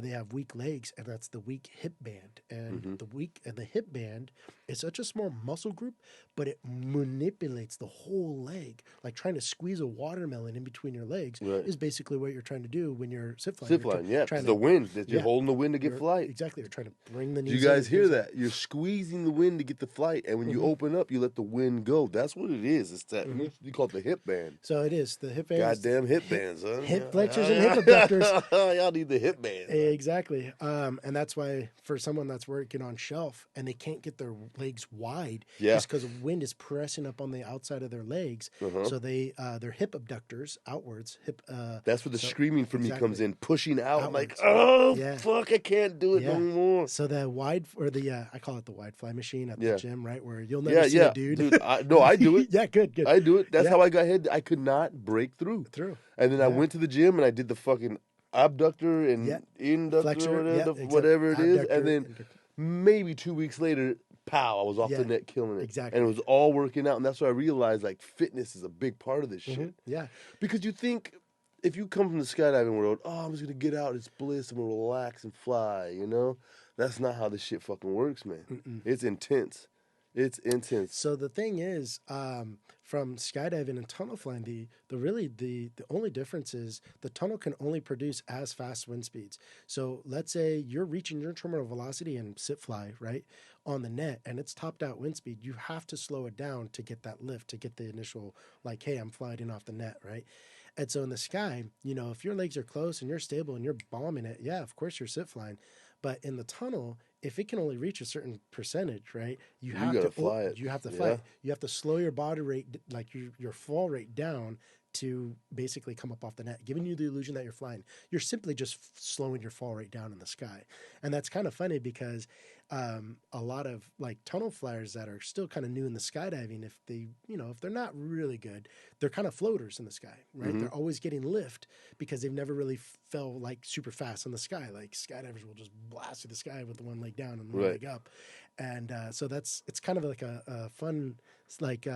they have weak legs, and that's the weak hip band. And the hip band is such a small muscle group, but it manipulates the whole leg. Like trying to squeeze a watermelon in between your legs is basically what you're trying to do when you're sit flying. Sit flying, because the wind, you're holding the wind to get flight. Exactly, you're trying to bring the knees. Do you guys hear that? You're squeezing the wind to get the flight, and when you open up, you let the wind go. That's what it is. It's that you call it the hip band. So it is the hip band. Goddamn hip bands, huh? Hip flexors and hip abductors. Y'all need the hip band. Exactly. And that's why for someone that's working on shelf and they can't get their legs wide, just because the wind is pressing up on the outside of their legs. So they their hip abductors outwards. That's where the screaming for me comes in, pushing out. I'm like, oh fuck, I can't do it no more. So the wide or the I call it the wide fly machine at the gym, right? Where you'll never see a dude. I do it. Good. I do it. That's how I got hit. I could not break through. And then I went to the gym and I did the fucking abductor and inductor, flexor, whatever it is, and then maybe 2 weeks later, pow, I was off the net killing it. Exactly. And it was all working out, and that's why I realized like fitness is a big part of this shit. Yeah. Because you think if you come from the skydiving world, I'm just gonna get out, it's bliss, I'm gonna relax and fly, That's not how this shit fucking works, man. It's intense. It's intense. So the thing is, from skydiving and tunnel flying, the only difference is the tunnel can only produce as fast wind speeds. So let's say you're reaching your terminal velocity and sit fly, right, on the net, and it's topped out wind speed. You have to slow it down to get that lift, to get the initial, like, hey, I'm flying off the net, right? And so in the sky, if your legs are close and you're stable and you're bombing it, of course you're sit flying. But in the tunnel, if it can only reach a certain percentage, right, you have to fly it. You have to fly it. You have to slow your body rate, like your fall rate down to basically come up off the net, giving you the illusion that you're flying. You're simply just slowing your fall rate down in the sky. And that's kind of funny because a lot of like tunnel flyers that are still kind of new in the skydiving, if they're not really good, they're kind of floaters in the sky, right? They're always getting lift because they've never really fell like super fast in the sky. Like skydivers will just blast through the sky with the one leg down and one leg up. And so it's kind of like a fun, like,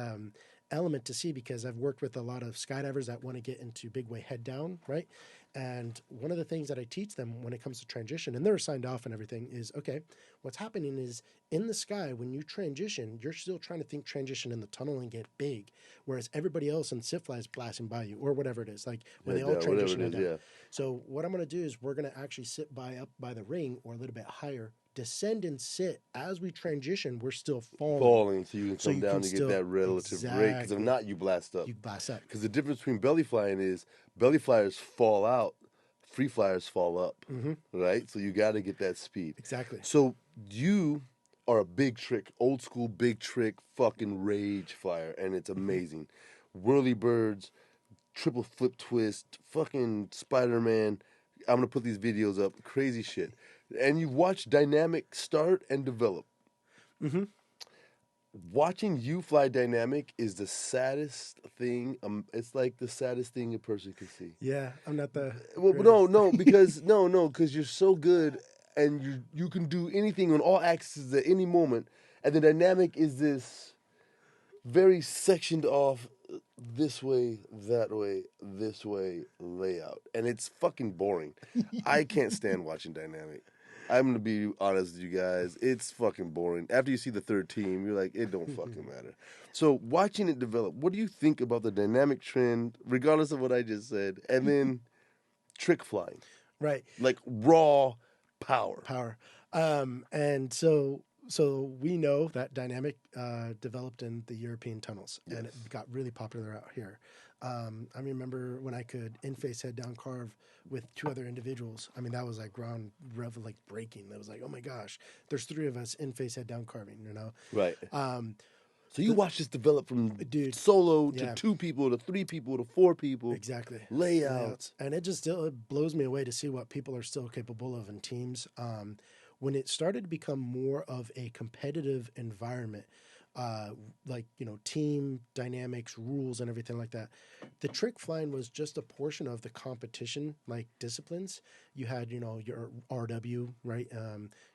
element to see, because I've worked with a lot of skydivers that want to get into big way head down, right? And one of the things that I teach them when it comes to transition, and they're signed off and everything, is, okay, what's happening is in the sky, when you transition, you're still trying to think transition in the tunnel and get big, whereas everybody else in sit fly is blasting by you, or whatever it is, like when they all transition. So what I'm going to do is we're going to actually sit up by the ring or a little bit higher, descend and sit. As we transition, we're still falling. So you can come down to get that relative break. Because if not, you blast up. Because the difference between belly flying is belly flyers fall out, free flyers fall up, right? So you got to get that speed. Exactly. So you are a big trick, old school big trick, fucking rage flyer, and it's amazing. Whirly birds, triple flip twist, fucking Spider-Man. I'm going to put these videos up. Crazy shit. And you've watched dynamic start and develop. Watching you fly dynamic is the saddest thing. It's like the saddest thing a person can see. Yeah, I'm not the... Well, because you're so good and you can do anything on all axes at any moment. And the dynamic is this very sectioned off this way, that way, this way layout. And it's fucking boring. I can't stand watching dynamic. I'm gonna be honest with you guys. It's fucking boring. After you see the third team, you're like, it don't fucking matter. So watching it develop, what do you think about the dynamic trend, regardless of what I just said, and then trick flying, Right. like raw power? Power. And so we know that dynamic developed in the European tunnels, and it got really popular out here. I remember when I could in-face head-down carve with two other individuals. I mean, that was like ground rev like breaking. That was like, oh my gosh, there's three of us in-face head-down carving. You know, Right. So you watch this develop from dude, solo to yeah. 2 people to 3 people to 4 people. Exactly. Layouts. And it just still it blows me away to see what people are still capable of in teams. When it started to become more of a competitive environment, like, you know, team dynamics, rules, and everything like that, the trick flying was just a portion of the competition, like disciplines. You had, you know, your RW, right?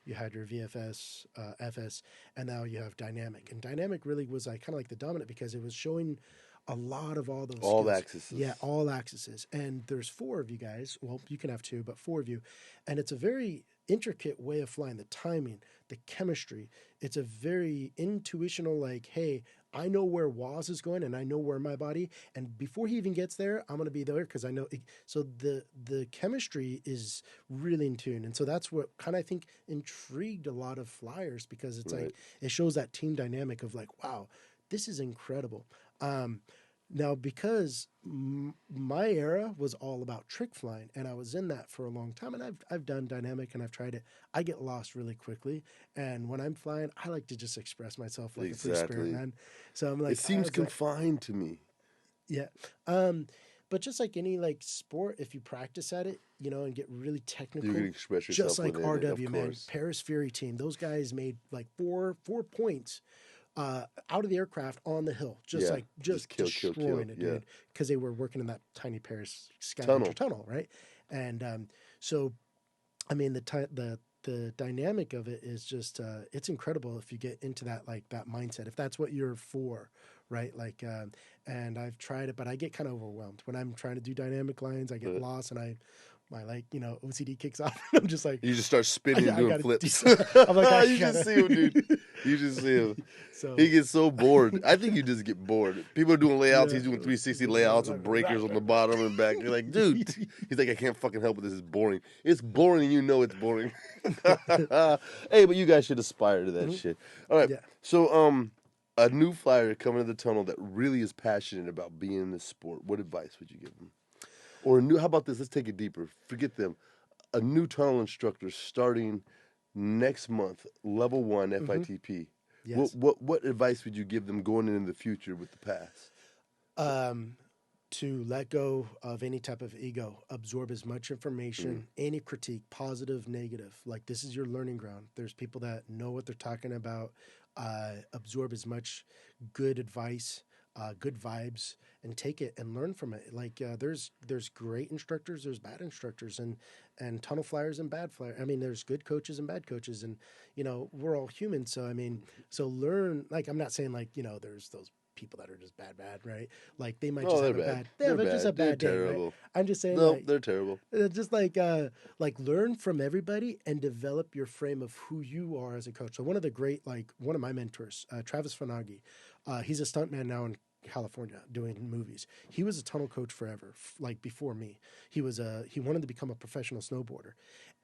You had your VFS, FS, and now you have dynamic. And dynamic really was like kind of like the dominant because it was showing a lot of all those All skills. axes. Yeah, all axes. And there's 4 of you guys. Well, you can have 2, but 4 of you. And it's a very intricate way of flying. The timing, the chemistry. It's a very intuitional, like, hey, I know where Waz is going and I know where my body. And before he even gets there, I'm going to be there because I know. So the chemistry is really in tune. And so that's what kind of, I think, intrigued a lot of flyers because it's like, it shows that team dynamic of like, wow, this is incredible. Now, because my era was all about trick flying, and I was in that for a long time, and I've done dynamic and I've tried it. I get lost really quickly, and when I'm flying, I like to just express myself like a free spirit, man. So I'm like, it seems confined to me. Yeah, but just like any like sport, if you practice at it, you know, and get really technical, you can express yourself. Just like RW, man, Paris Fury team. Those guys made like four points. Out of the aircraft on the hill, just destroying it, dude, because they were working in that tiny Paris scavenger tunnel, right? And so, I mean, the dynamic of it is just it's incredible if you get into that like that mindset, if that's what you're for, right? Like, and I've tried it, but I get kind of overwhelmed when I'm trying to do dynamic lines. I get lost, and my like, you know, OCD kicks off. I'm just like, you just start spinning and doing flips. I'm like, you just see him, dude. You just see him. So he gets so bored. I think you just get bored. People are doing layouts. He's doing 360 layouts with breakers on the bottom and back. You're like, dude. He's like, I can't fucking help it. This is boring. It's boring, and you know it's boring. Hey, but you guys should aspire to that shit. All right. Yeah. So, a new flyer coming to the tunnel that really is passionate about being in this sport. What advice would you give them? Or how about this? Let's take it deeper. Forget them. A new tunnel instructor starting next month, level 1 FITP. Yes. What advice would you give them going into the future with the pass? To let go of any type of ego, absorb as much information, any critique, positive, negative. Like, this is your learning ground. There's people that know what they're talking about. Absorb as much good advice, good vibes, and take it and learn from it. Like, there's great instructors, there's bad instructors, and tunnel flyers and bad flyers. I mean, there's good coaches and bad coaches, and, you know, we're all human. So, I mean, so learn, like, I'm not saying like, you know, there's those people that are just bad, right? Like, they might just have a bad, just a bad day, right? I'm just saying, no, they're terrible. Just like learn from everybody and develop your frame of who you are as a coach. So one of my mentors, Travis Fanagi, he's a stuntman now in California doing movies. He was a tunnel coach forever, like before me. He wanted to become a professional snowboarder,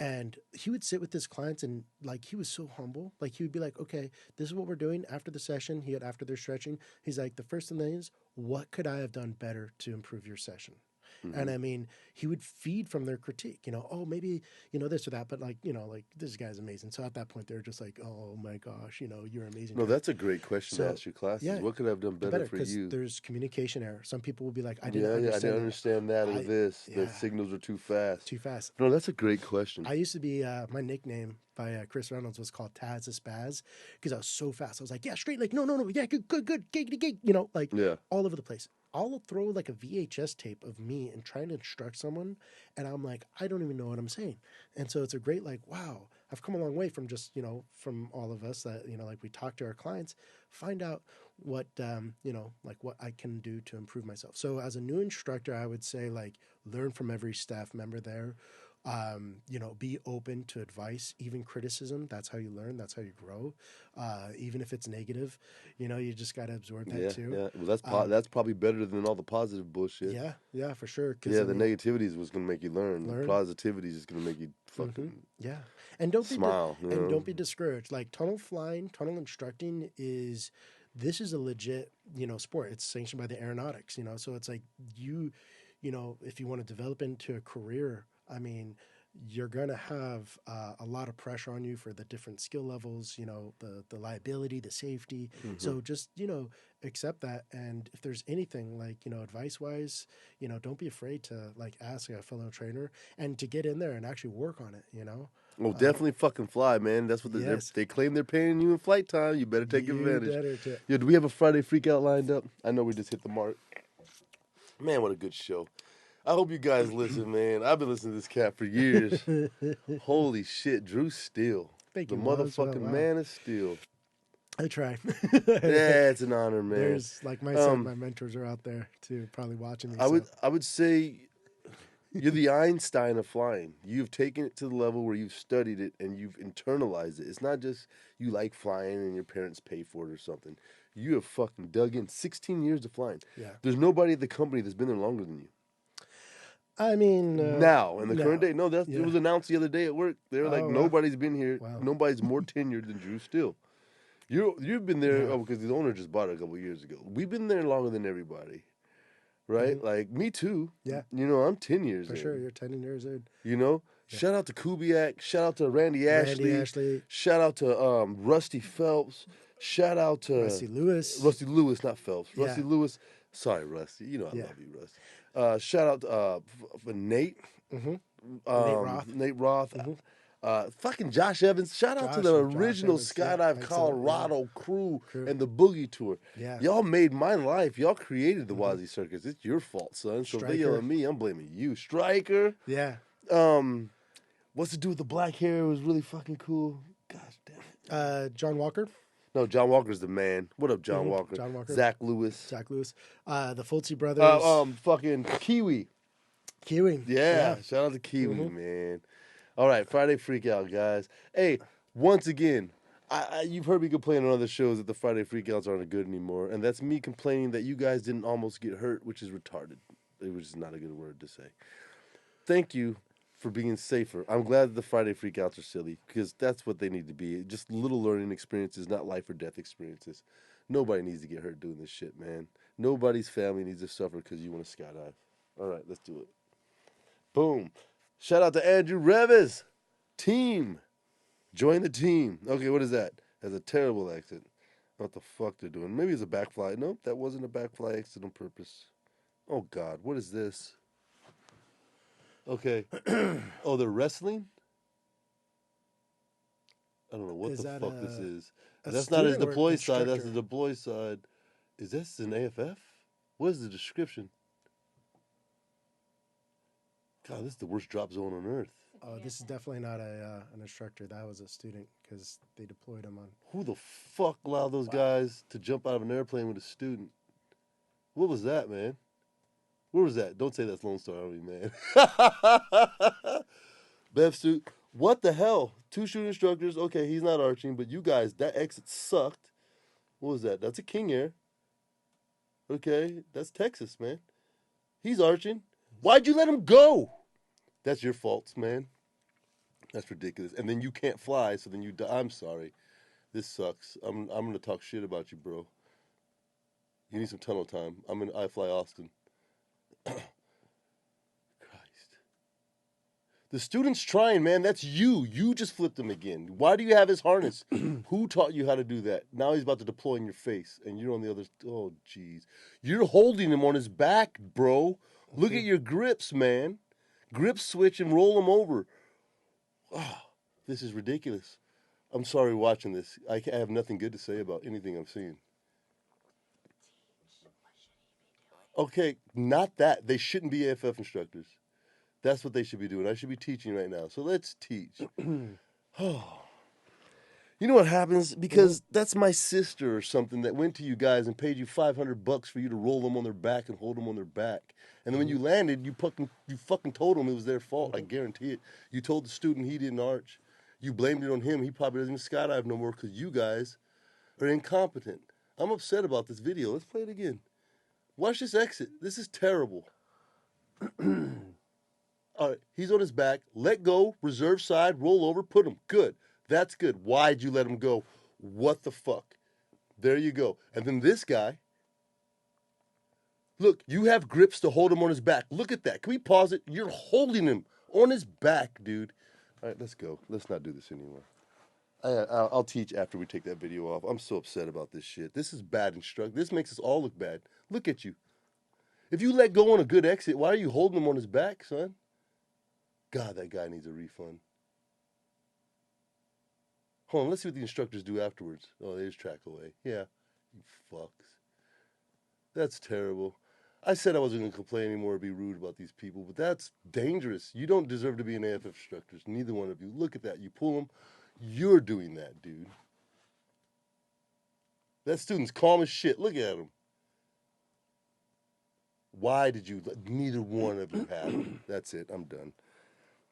and he would sit with his clients and like he was so humble. Like, he would be like, "Okay, this is what we're doing after the session." After their stretching, he's like, "The first thing is, what could I have done better to improve your session?" And I mean, he would feed from their critique, you know, oh, maybe, you know, this or that, but like, you know, like, this guy's amazing. So at that point, they're just like, oh my gosh, you know, you're amazing. No, that's a great question to ask your classes. Yeah, what could I have done better for you? There's communication error. Some people will be like, I didn't understand that or this. The signals are too fast. No, that's a great question. I used to be, my nickname by Chris Reynolds was called Taz the Spaz because I was so fast. I was like, yeah, straight, like, no, yeah, good, gig, you know, like all over the place. I'll throw like a VHS tape of me and trying to instruct someone, and I'm like, I don't even know what I'm saying. And so it's a great, like, wow, I've come a long way from just, you know, from all of us that, you know, like, we talk to our clients, find out what, you know, like, what I can do to improve myself. So as a new instructor, I would say, like, learn from every staff member there. Be open to advice, even criticism. That's how you learn. That's how you grow. Even if it's negative, you just got to absorb that Yeah, too. yeah. Well, that's probably better than all the positive bullshit. Yeah, yeah, for sure. Because Yeah, the negativity is what's gonna make you learn. The learn. positivity is just gonna make you fucking Yeah, and don't smile. don't be discouraged. Like tunnel instructing this is a legit sport. It's sanctioned by the aeronautics. So it's like if you want to develop into a career, I mean, you're gonna have a lot of pressure on you for the different skill levels. The liability, the safety. So just accept that. And if there's anything like advice wise, don't be afraid to like ask a fellow trainer and to get in there and actually work on it. Well, definitely fucking fly, man. That's what Yes. they claim they're paying you in flight time. You better take advantage. Yeah, do we have a Friday freak out lined up? I know we just hit the mark. Man, what a good show. I hope you guys listen, man. I've been listening to this cat for years. Holy shit, Drew Steele. Thank The you, Waz. motherfucking Wow. man of steel. I try. Yeah, it's an honor, man. There's like myself, my mentors are out there too, probably watching me. I would say you're the Einstein of flying. You've taken it to the level where you've studied it and you've internalized it. It's not just you like flying and your parents pay for it or something. You have fucking dug in 16 years of flying. Yeah. There's nobody at the company that's been there longer than you. I mean, now in the current day, no, it Yeah. was announced the other day at work. They were like, wow. nobody's been here. Wow. Nobody's more tenured than Drew Steele. You've been there because the owner just bought it a couple years ago. We've been there longer than everybody, right? Like me too. Yeah. I'm 10 years For in. sure, you're 10 years in. Shout out to Kubiak. Shout out to Randy Ashley. Shout out to Rusty Phelps. Shout out to Rusty Lewis. Rusty Lewis, not Phelps. Yeah. Rusty Lewis. Sorry, Rusty. I love you, Rusty. Shout out for Nate. Nate Roth. Fucking Josh Evans. Shout out to the original Skydive Colorado crew and the Boogie Tour. Yeah. Y'all made my life. Y'all created the WazzyCircus. It's your fault, son. So if they yell at me, I'm blaming you. Striker. Yeah. What's the dude with the black hair? It was really fucking cool. Gosh damn it. John Walker. No, John Walker's the man. What up, John Walker? John Walker. Zach Lewis. The Fulci brothers. Fucking Kiwi. Yeah. Shout out to Kiwi, man. All right, Friday Freak Out, guys. Hey, once again, you've heard me complain on other shows that the Friday Freakouts aren't good anymore, and that's me complaining that you guys didn't almost get hurt, which is retarded. It was not a good word to say. Thank you for being safer. I'm glad that the Friday Freakouts are silly, because that's what they need to be. Just little learning experiences, not life or death experiences. Nobody needs to get hurt doing this shit, man. Nobody's family needs to suffer because you want to skydive. All right, let's do it. Boom. Shout out to Andrew Revis. Team. Join the team. Okay, what is that? That's a terrible accent. What the fuck they're doing? Maybe it's a backfly. Nope, that wasn't a backfly exit on purpose. Oh, God. What is this? Okay. Oh, they're wrestling? I don't know what the fuck this is. That's not his deploy side. That's the deploy side. Is this an AFF? What is the description? God, this is the worst drop zone on earth. Oh, this is definitely not an instructor. That was a student because they deployed him on. Who the fuck allowed those guys to jump out of an airplane with a student? What was that, man? Where was that? Don't say that's Lone Star Army, man. Bev suit. What the hell? 2 shooting instructors. Okay, he's not arching, but you guys, that exit sucked. What was that? That's a King Air. Okay, that's Texas, man. He's arching. Why'd you let him go? That's your fault, man. That's ridiculous. And then you can't fly, so then you die. I'm sorry. This sucks. I'm going to talk shit about you, bro. You need some tunnel time. I fly Austin. Christ. The student's trying, man. That's you. You just flipped him again. Why do you have his harness? Who taught you how to do that? Now he's about to deploy in your face, and you're on the other. Oh, jeez. You're holding him on his back, bro. Look at your grips, man. Grip switch and roll him over. Oh, this is ridiculous. I'm sorry watching this. I have nothing good to say about anything I'm seeing. Okay, not that. They shouldn't be AFF instructors. That's what they should be doing. I should be teaching right now. So let's teach. Oh. You know what happens? Because that's my sister or something that went to you guys and paid you $500 for you to roll them on their back and hold them on their back. And then when you landed, you fucking told them it was their fault. I guarantee it. You told the student he didn't arch. You blamed it on him. He probably doesn't even skydive no more because you guys are incompetent. I'm upset about this video. Let's play it again. Watch this exit. This is terrible. All right, he's on his back. Let go, reserve side, roll over, put him. Good. That's good. Why'd you let him go? What the fuck? There you go. And then this guy, look, you have grips to hold him on his back. Look at that. Can we pause it? You're holding him on his back, dude. All right, let's go. Let's not do this anymore. I'll teach after we take that video off. I'm so upset about this shit. This is bad instruction. This makes us all look bad. Look at you. If you let go on a good exit, why are you holding him on his back, son? God, that guy needs a refund. Hold on, let's see what the instructors do afterwards. Oh, there's track away. Yeah, you fucks. That's terrible. I said I wasn't going to complain anymore or be rude about these people, but that's dangerous. You don't deserve to be an AFF instructor. Neither one of you. Look at that. You pull them. You're doing that, dude. That student's calm as shit. Look at him. Why did you? Neither one of you have him. That's it. I'm done.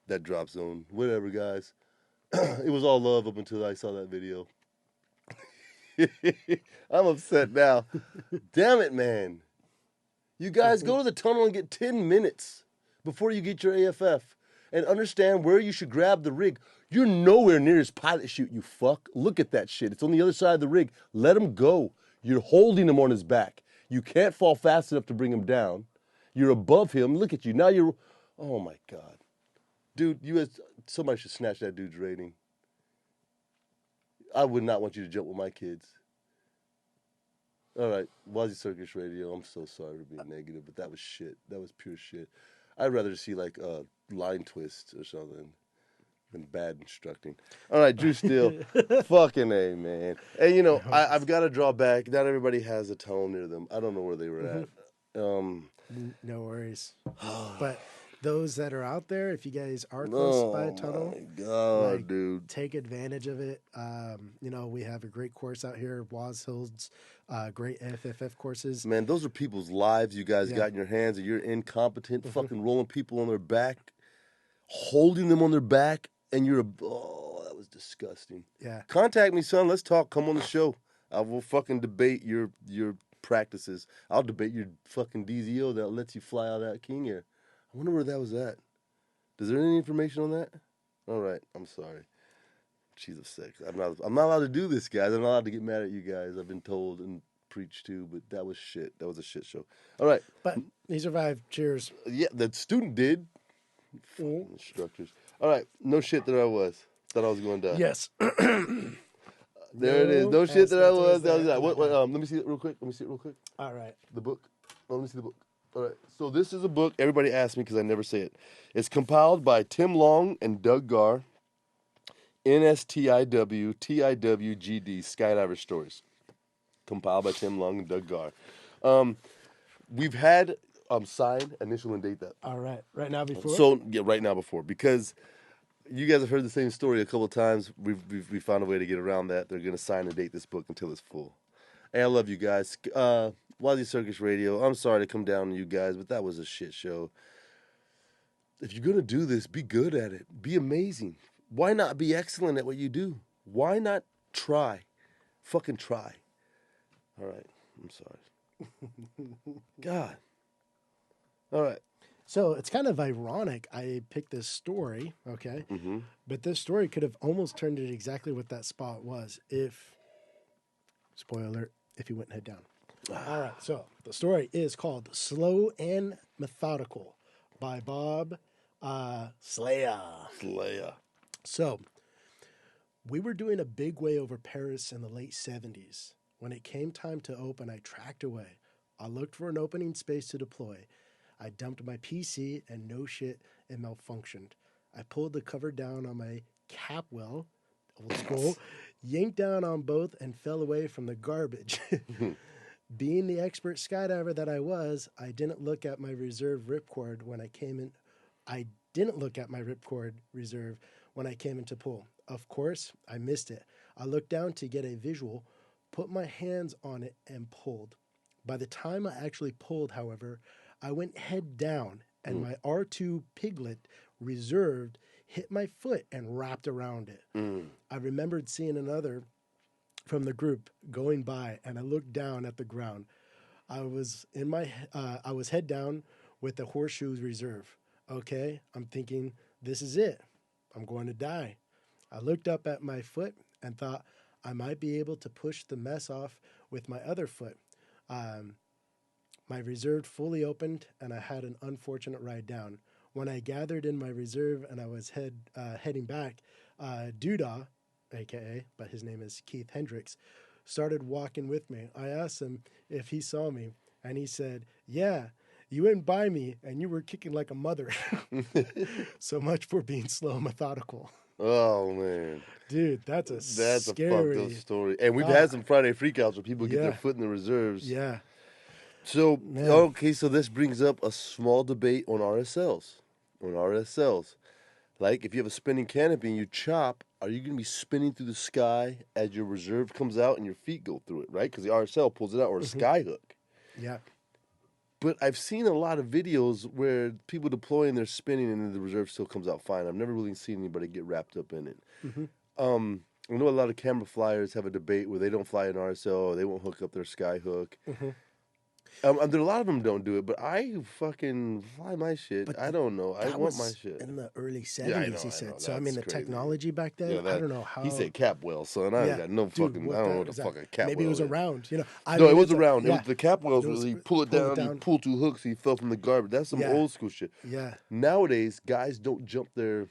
That drop zone. Whatever, guys. It was all love up until I saw that video. I'm upset now. Damn it, man. You guys go to the tunnel and get 10 minutes before you get your AFF and understand where you should grab the rig. You're nowhere near his pilot chute, you fuck. Look at that shit. It's on the other side of the rig. Let him go. You're holding him on his back. You can't fall fast enough to bring him down. You're above him. Look at you. Now you're... Oh, my God. Dude, somebody should snatch that dude's rating. I would not want you to jump with my kids. All right, WazzyCircus Radio. I'm so sorry for being negative, but that was shit. That was pure shit. I'd rather see like line twists or something than bad instructing. All right, Drew Steele. Fucking A, man. And you know, I've got to draw back. Not everybody has a tunnel near them. I don't know where they were at. No worries. But those that are out there, if you guys are close by a tunnel, God, dude, take advantage of it. You know, we have a great course out here. Waz holds great FFF courses. Man, those are people's lives you guys got in your hands, and you're incompetent, fucking rolling people on their back, holding them on their back, and oh, that was disgusting. Yeah. Contact me, son. Let's talk. Come on the show. I will fucking debate your practices. I'll debate your fucking DZO that lets you fly out of that King Air. I wonder where that was at. Is there any information on that? All right. I'm sorry. She's upset. I'm not allowed to do this, guys. I'm not allowed to get mad at you guys. I've been told and preached to, but that was shit. That was a shit show. All right. But he survived. Cheers. Yeah, the student did. Fucking instructors. All right. No shit that I was. Thought I was going to die. Yes. There it is. No shit that I was. Let me see it real quick. All right. The book. Let me see the book. All right. So this is a book. Everybody asks me because I never say it. It's compiled by Tim Long and Doug Garr. NSTIW TIWGD Skydiver Stories. Compiled by Tim Long and Doug Garr. We've had sign, initial, and date that. All right. Right now before? So, yeah, right now before. Because you guys have heard the same story a couple of times. We found a way to get around that. They're going to sign and date this book until it's full. Hey, I love you guys. WazzyCircus Radio. I'm sorry to come down on you guys, but that was a shit show. If you're going to do this, be good at it. Be amazing. Why not be excellent at what you do? Why not try? Fucking try. All right. I'm sorry. God. All right. So it's kind of ironic. I picked this story, okay? Mm-hmm. But this story could have almost turned it exactly what that spot was if, spoiler alert, if he wouldn't head down. All right. So the story is called Slow and Methodical by Bob Slayer. So, we were doing a big way over Paris in the late 70s. When it came time to open, I tracked away. I looked for an opening space to deploy. I dumped my PC, and no shit, it malfunctioned. I pulled the cover down on my cap well, old school, yanked down on both, and fell away from the garbage. Being the expert skydiver that I was, I didn't look at my reserve ripcord when I came in. I didn't look at my ripcord reserve when I came into pool. Of course, I missed it. I looked down to get a visual, put my hands on it, and pulled. By the time I actually pulled, however, I went head down, and my R2 piglet reserved hit my foot and wrapped around it. I remembered seeing another from the group going by, and I looked down at the ground. I was head down with the horseshoes reserve. Okay, I'm thinking, this is it. I'm going to die. I looked up at my foot and thought I might be able to push the mess off with my other foot. My reserve fully opened, and I had an unfortunate ride down. When I gathered in my reserve and I was heading back, Doodah, a.k.a., but his name is Keith Hendricks, started walking with me. I asked him if he saw me, and he said, yeah, you went by me, and you were kicking like a mother. So much for being slow and methodical. Oh, man. Dude, that's a That's scary... a fucked up story. And we've had some Friday freakouts where people get their foot in the reserves. Yeah. So, okay, so this brings up a small debate on RSLs. Like, if you have a spinning canopy and you chop, are you going to be spinning through the sky as your reserve comes out and your feet go through it, right? Because the RSL pulls it out, or a sky hook. Yeah. But I've seen a lot of videos where people deploy and they're spinning and the reserve still comes out fine. I've never really seen anybody get wrapped up in it. I know a lot of camera flyers have a debate where they don't fly an RSL or they won't hook up their sky hook. A lot of them don't do it, but I fucking fly my shit. I don't know. I want my shit. In the early 70s, he said. So, I mean, the crazy. Technology back then, I don't know how. He said cap whale, son. I got no fucking, I don't know what the fucking cap whale Maybe it was around, you know. No, it was around. It was the cap whales where you pull it down, you pull two hooks, and he fell from the garbage. That's some old school shit. Yeah. Nowadays, guys don't jump their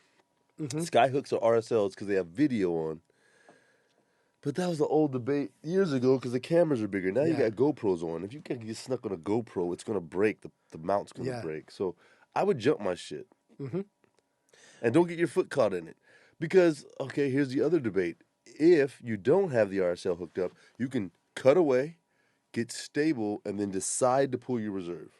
sky hooks or RSLs because they have video on. But that was the old debate years ago because the cameras are bigger. Now you got GoPros on. If you can get snuck on a GoPro, it's going to break. The mount's going to break. So I would jump my shit. And don't get your foot caught in it. Because, okay, here's the other debate. If you don't have the RSL hooked up, you can cut away, get stable, and then decide to pull your reserve.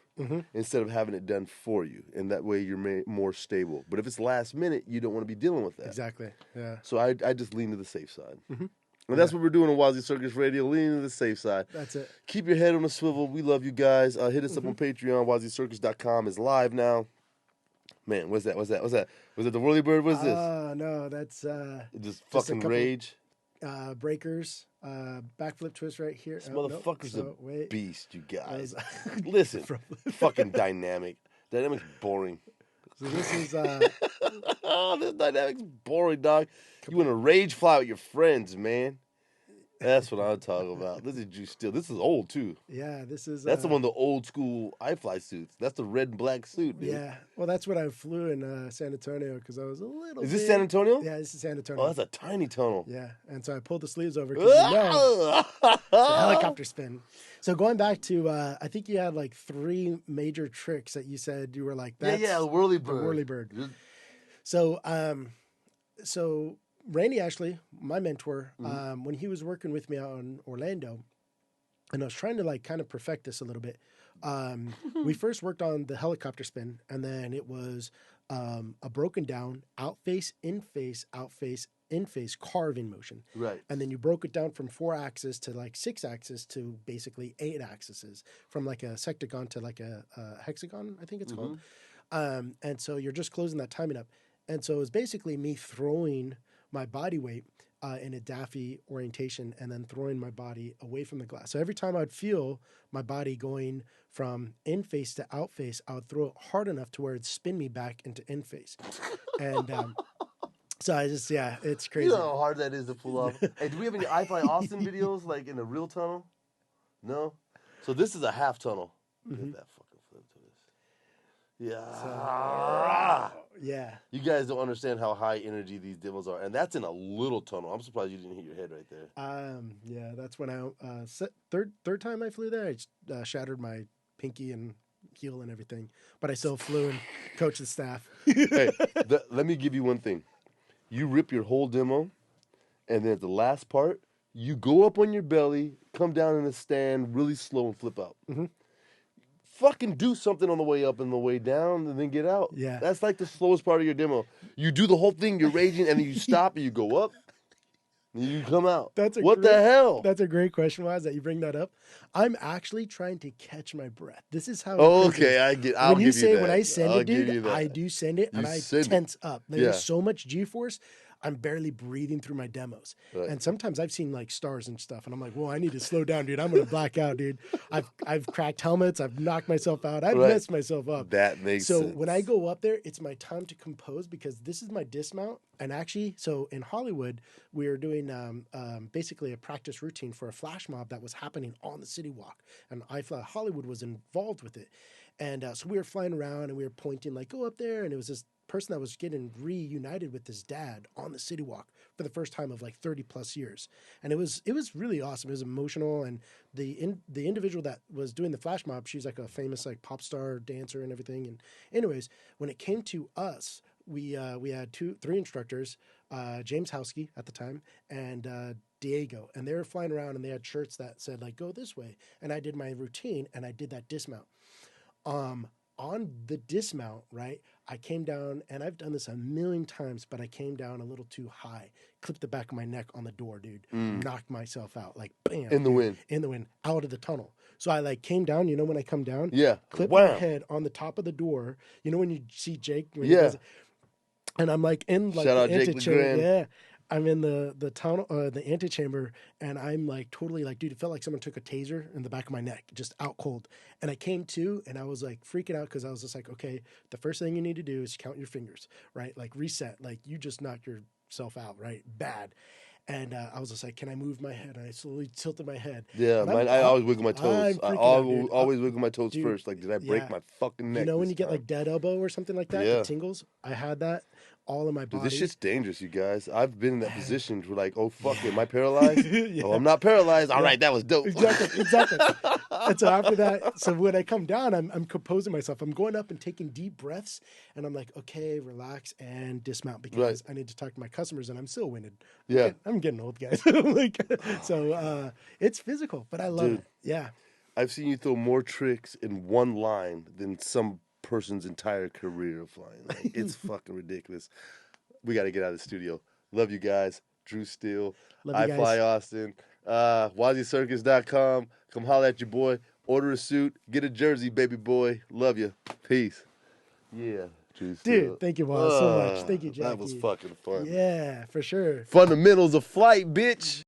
Instead of having it done for you. And that way you're more stable. But if it's last minute, you don't want to be dealing with that. Exactly, yeah. So I just lean to the safe side. And that's what we're doing on WazzyCircus Radio, leaning to the safe side. That's it. Keep your head on a swivel. We love you guys. Hit us up on Patreon. WazzyCircus.com is live now. Man, what's that? Was that the Whirly Bird? What's this? No, that's... just fucking rage. Breakers. Backflip twist right here. This motherfucker's a beast, you guys. Listen, fucking dynamic. Dynamic's boring. So this is... this dynamic's boring, dog. You want to rage fly with your friends, man. That's what I'm talking about. This is Drew Steele. This is old, too. Yeah, this is... That's the one of the old school iFly suits. That's the red and black suit, dude. Yeah. Well, that's what I flew in San Antonio because I was a little Is this San Antonio? Yeah, this is San Antonio. Oh, that's a tiny tunnel. Yeah. And so I pulled the sleeves over because the helicopter spin. So going back to, I think you had like 3 major tricks that you said you were like, that's the Whirly Bird. The Whirly Bird. So, Randy Ashley, my mentor, when he was working with me out in Orlando, and I was trying to like kind of perfect this a little bit. We first worked on the helicopter spin, and then it was a broken down out face, in face, out face, in face carving motion. Right. And then you broke it down from 4 axes to like 6 axes to basically 8 axes, from like a sectagon to like a hexagon, I think it's called. And so you're just closing that timing up. And so it was basically me throwing my body weight in a Daffy orientation and then throwing my body away from the glass. So every time I'd feel my body going from in face to out face, I would throw it hard enough to where it'd spin me back into in face. And so I just, it's crazy. You know how hard that is to pull off. Hey, do we have any iFly Austin videos like in a real tunnel? No? So this is a half tunnel. Get that fucking flip to this. Yeah. Yeah. You guys don't understand how high energy these demos are. And that's in a little tunnel. I'm surprised you didn't hit your head right there. Yeah, that's when I, third time I flew there, I shattered my pinky and heel and everything. But I still flew and coached the staff. Hey, let me give you one thing. You rip your whole demo, and then at the last part, you go up on your belly, come down in a stand really slow and flip out. Fucking do something on the way up and the way down, and then get out. Yeah. That's like the slowest part of your demo. You do the whole thing, you're raging, and then you stop and you go up. You come out. That's What the hell? That's a great question, Waz, that you bring that up. I'm actually trying to catch my breath. This is how. Oh, okay, I'll when you give say you that. when I send I'll it, give you dude, that. I do send it, You and I send it. tense up. There's Yeah. so much G-force. I'm barely breathing through my demos. Right. And sometimes I've seen like stars and stuff, and I'm like, whoa, I need to slow down, dude. I'm gonna black out, dude. I've cracked helmets, I've knocked myself out, I've Right. messed myself up. That makes sense. So when I go up there, it's my time to compose because this is my dismount. And actually, so in Hollywood, we were doing basically a practice routine for a flash mob that was happening on the city walk, and Hollywood was involved with it. And so we were flying around and we were pointing like, go up there, and it was this person that was getting reunited with his dad on the city walk for the first time of like 30 plus years. And it was really awesome. It was emotional. And the individual that was doing the flash mob, she's like a famous like pop star dancer and everything. And anyways, when it came to us, we had three instructors, James Howsky at the time and Diego, and they were flying around and they had shirts that said like, go this way. And I did my routine and I did that dismount. On the dismount, right, I came down, and I've done this a million times, but I came down a little too high, clipped the back of my neck on the door, dude, knocked myself out, like, bam. In the wind. In the wind, out of the tunnel. So I, like, came down, you know, when I come down? Yeah. Clipped Wow. my head on the top of the door. You know when you see Jake? When Yeah. And I'm, like, in, like, Shout out the Jake antechamber. LeGrand. Yeah. I'm in the tunnel, the antechamber, and I'm like totally like, dude, it felt like someone took a taser in the back of my neck, just out cold. And I came to, and I was like freaking out because I was just like, okay, the first thing you need to do is count your fingers, right? Like reset, like you just knocked yourself out, right? Bad. And I was just like, can I move my head? And I slowly tilted my head. Yeah, I always wiggle my toes. I dude. always wiggle my toes Dude, first. Like, did I break yeah. my fucking neck? You know when this you get time? like dead elbow or something like that, Yeah. the tingles? I had that all in my body. Dude, this shit's dangerous, you guys. I've been in that position where like, oh fuck, am I paralyzed? Yeah. Oh, I'm not paralyzed. All Yeah. right, that was dope. Exactly. And so after that, so when I come down, I'm composing myself. I'm going up and taking deep breaths, and I'm like, okay, relax and dismount because I need to talk to my customers, and I'm still winded. Yeah. I'm getting old, guys. Like, so it's physical, but I love Dude. it. Yeah. I've seen you throw more tricks in one line than some person's entire career of flying. Like, it's fucking ridiculous. We got to get out of the studio. Love you guys. Drew Steele. Love you I guys. Fly Austin. WazzyCircus.com. Come holler at your boy. Order a suit. Get a jersey, baby boy. Love you. Peace. Yeah, Drew Steele. Dude, thank you, Waz, so much. Thank you, Jackie. That was fucking fun. Yeah, for sure. Fundamentals of flight, bitch.